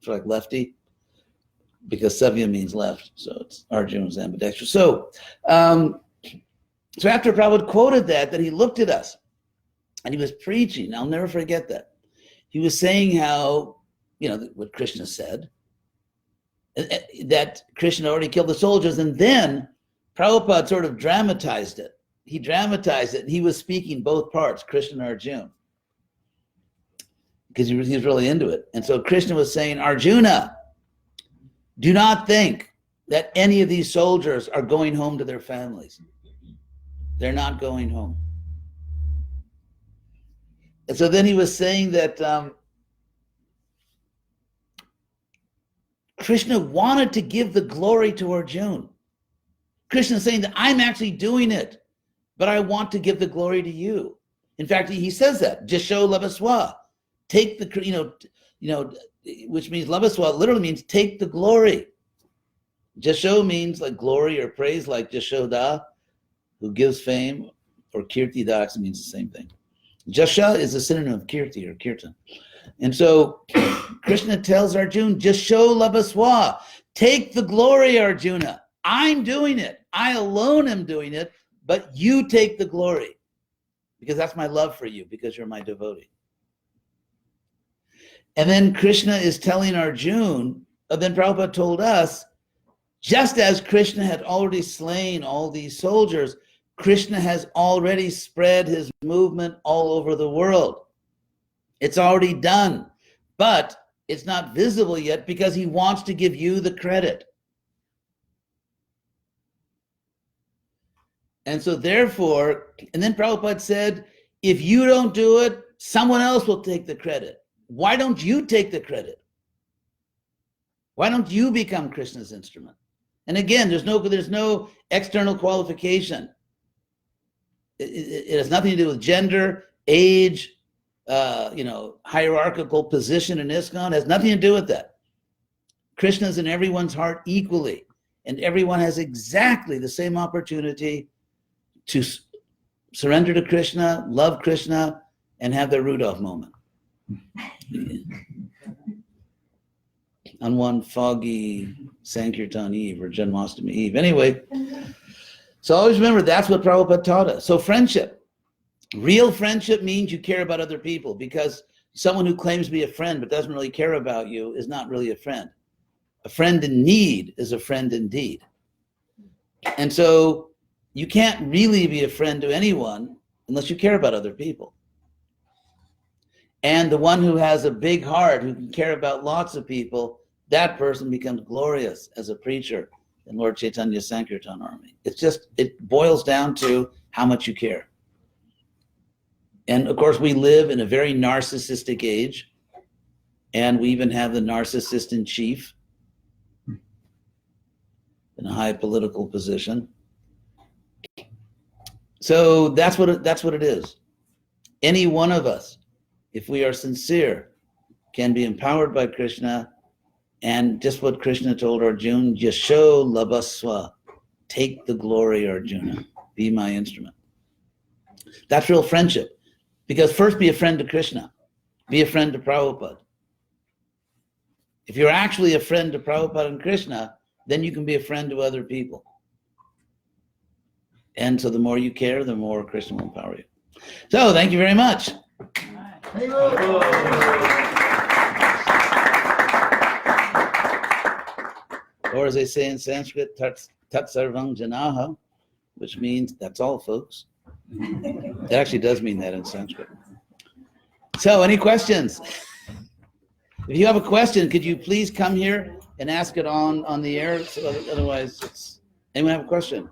like lefty, because savya means left. So it's Arjuna's ambidextrous. So after Prabhupada quoted that he looked at us and he was preaching. I'll never forget that. He was saying how, what Krishna said, that Krishna already killed the soldiers, and then Prabhupada sort of dramatized it. He dramatized it, and he was speaking both parts, Krishna and Arjuna, because he was really into it. And so Krishna was saying, Arjuna, do not think that any of these soldiers are going home to their families. They're not going home. And so then he was saying that Krishna wanted to give the glory to Arjuna. Krishna is saying that I'm actually doing it, but I want to give the glory to you. In fact, he says that, Jasho labaswa, take the, which means labaswa literally means take the glory. Jasho means like glory or praise, like Jashoda, who gives fame, or Kirti Dax means the same thing. Jasha is a synonym of Kirti or Kirtan. And so Krishna tells Arjuna, Jasho labaswa, take the glory, Arjuna. I'm doing it. I alone am doing it, but you take the glory, because that's my love for you, because you're my devotee. And then Krishna is telling Arjuna, then Prabhupada told us, just as Krishna had already slain all these soldiers, Krishna has already spread his movement all over the world. It's already done, but it's not visible yet because he wants to give you the credit. And so therefore, and then Prabhupada said, if you don't do it, someone else will take the credit. Why don't you take the credit? Why don't you become Krishna's instrument? And again, there's no external qualification. It has nothing to do with gender, age, hierarchical position in ISKCON. It has nothing to do with that. Krishna is in everyone's heart equally, and everyone has exactly the same opportunity to surrender to Krishna, love Krishna, and have their Rudolph moment. On one foggy Sankirtan Eve or Janmashtami Eve. Anyway, so always remember that's what Prabhupada taught us. So friendship. Real friendship means you care about other people, because someone who claims to be a friend but doesn't really care about you is not really a friend. A friend in need is a friend indeed. And so you can't really be a friend to anyone unless you care about other people. And the one who has a big heart, who can care about lots of people, that person becomes glorious as a preacher in Lord Chaitanya's Sankirtan army. It boils down to how much you care. And of course, we live in a very narcissistic age, and we even have the narcissist in chief in a high political position. So that's what it is. Any one of us, if we are sincere, can be empowered by Krishna, and just what Krishna told Arjuna, Yasho labaswa, take the glory, Arjuna, be my instrument. That's real friendship. Because first be a friend to Krishna. Be a friend to Prabhupada. If you're actually a friend to Prabhupada and Krishna, then you can be a friend to other people. And so the more you care, the more Krishna will empower you. So thank you very much. Or as they say in Sanskrit, tat sarvang janaha, which means that's all, folks. It actually does mean that in Sanskrit. So any questions? If you have a question, could you please come here and ask it on the air? So otherwise, anyone have a question?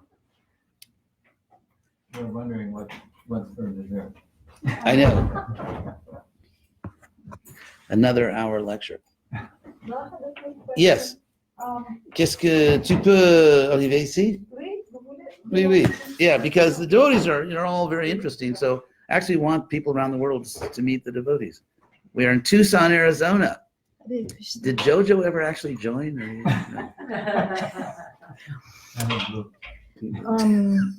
We're wondering what's for dessert. I know. Another hour lecture. Yes. Qu'est-ce que tu peux arriver ici? Oui, oui. Yeah, because the devotees are all very interesting. So I actually want people around the world to meet the devotees. We are in Tucson, Arizona. Did Jojo ever actually join?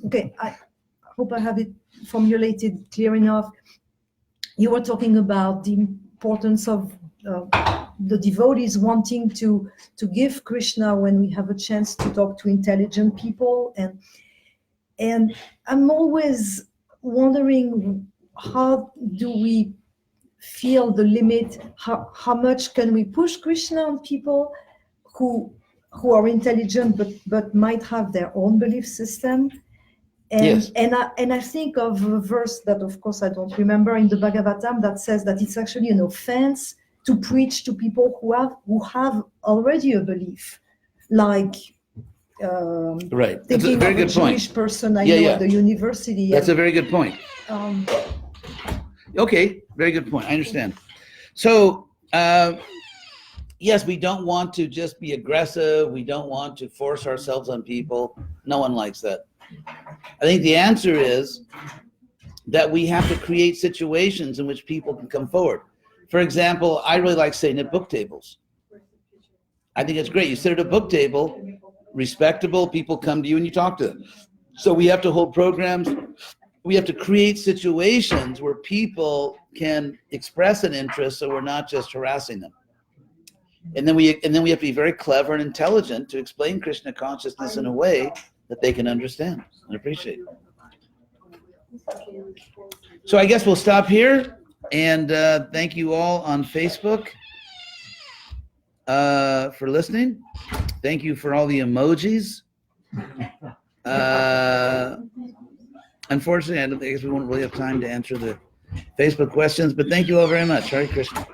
Okay, I hope I have it formulated clear enough. You were talking about the importance of the devotees wanting to give Krishna when we have a chance to talk to intelligent people, and I'm always wondering, how do we feel the limit? How much can we push Krishna on people who are intelligent but might have their own belief system? And, yes. and I think of a verse that, of course, I don't remember, in the Bhagavatam, that says that it's actually an offense to preach to people who have already a belief, like right. That's a thinking very of a good point. Jewish person I know at the university. That's a very good point. Okay, very good point. I understand. So, yes, we don't want to just be aggressive. We don't want to force ourselves on people. No one likes that. I think the answer is that we have to create situations in which people can come forward. For example, I really like sitting at book tables. I think it's great. You sit at a book table, respectable people come to you and you talk to them. So we have to hold programs. We have to create situations where people can express an interest, so we're not just harassing them. And then we have to be very clever and intelligent to explain Krishna consciousness in a way that they can understand and appreciate. So I guess we'll stop here, and thank you all on Facebook for listening. Thank you for all the emojis. Unfortunately, I guess we won't really have time to answer the Facebook questions, but thank you all very much. Hare Krishna.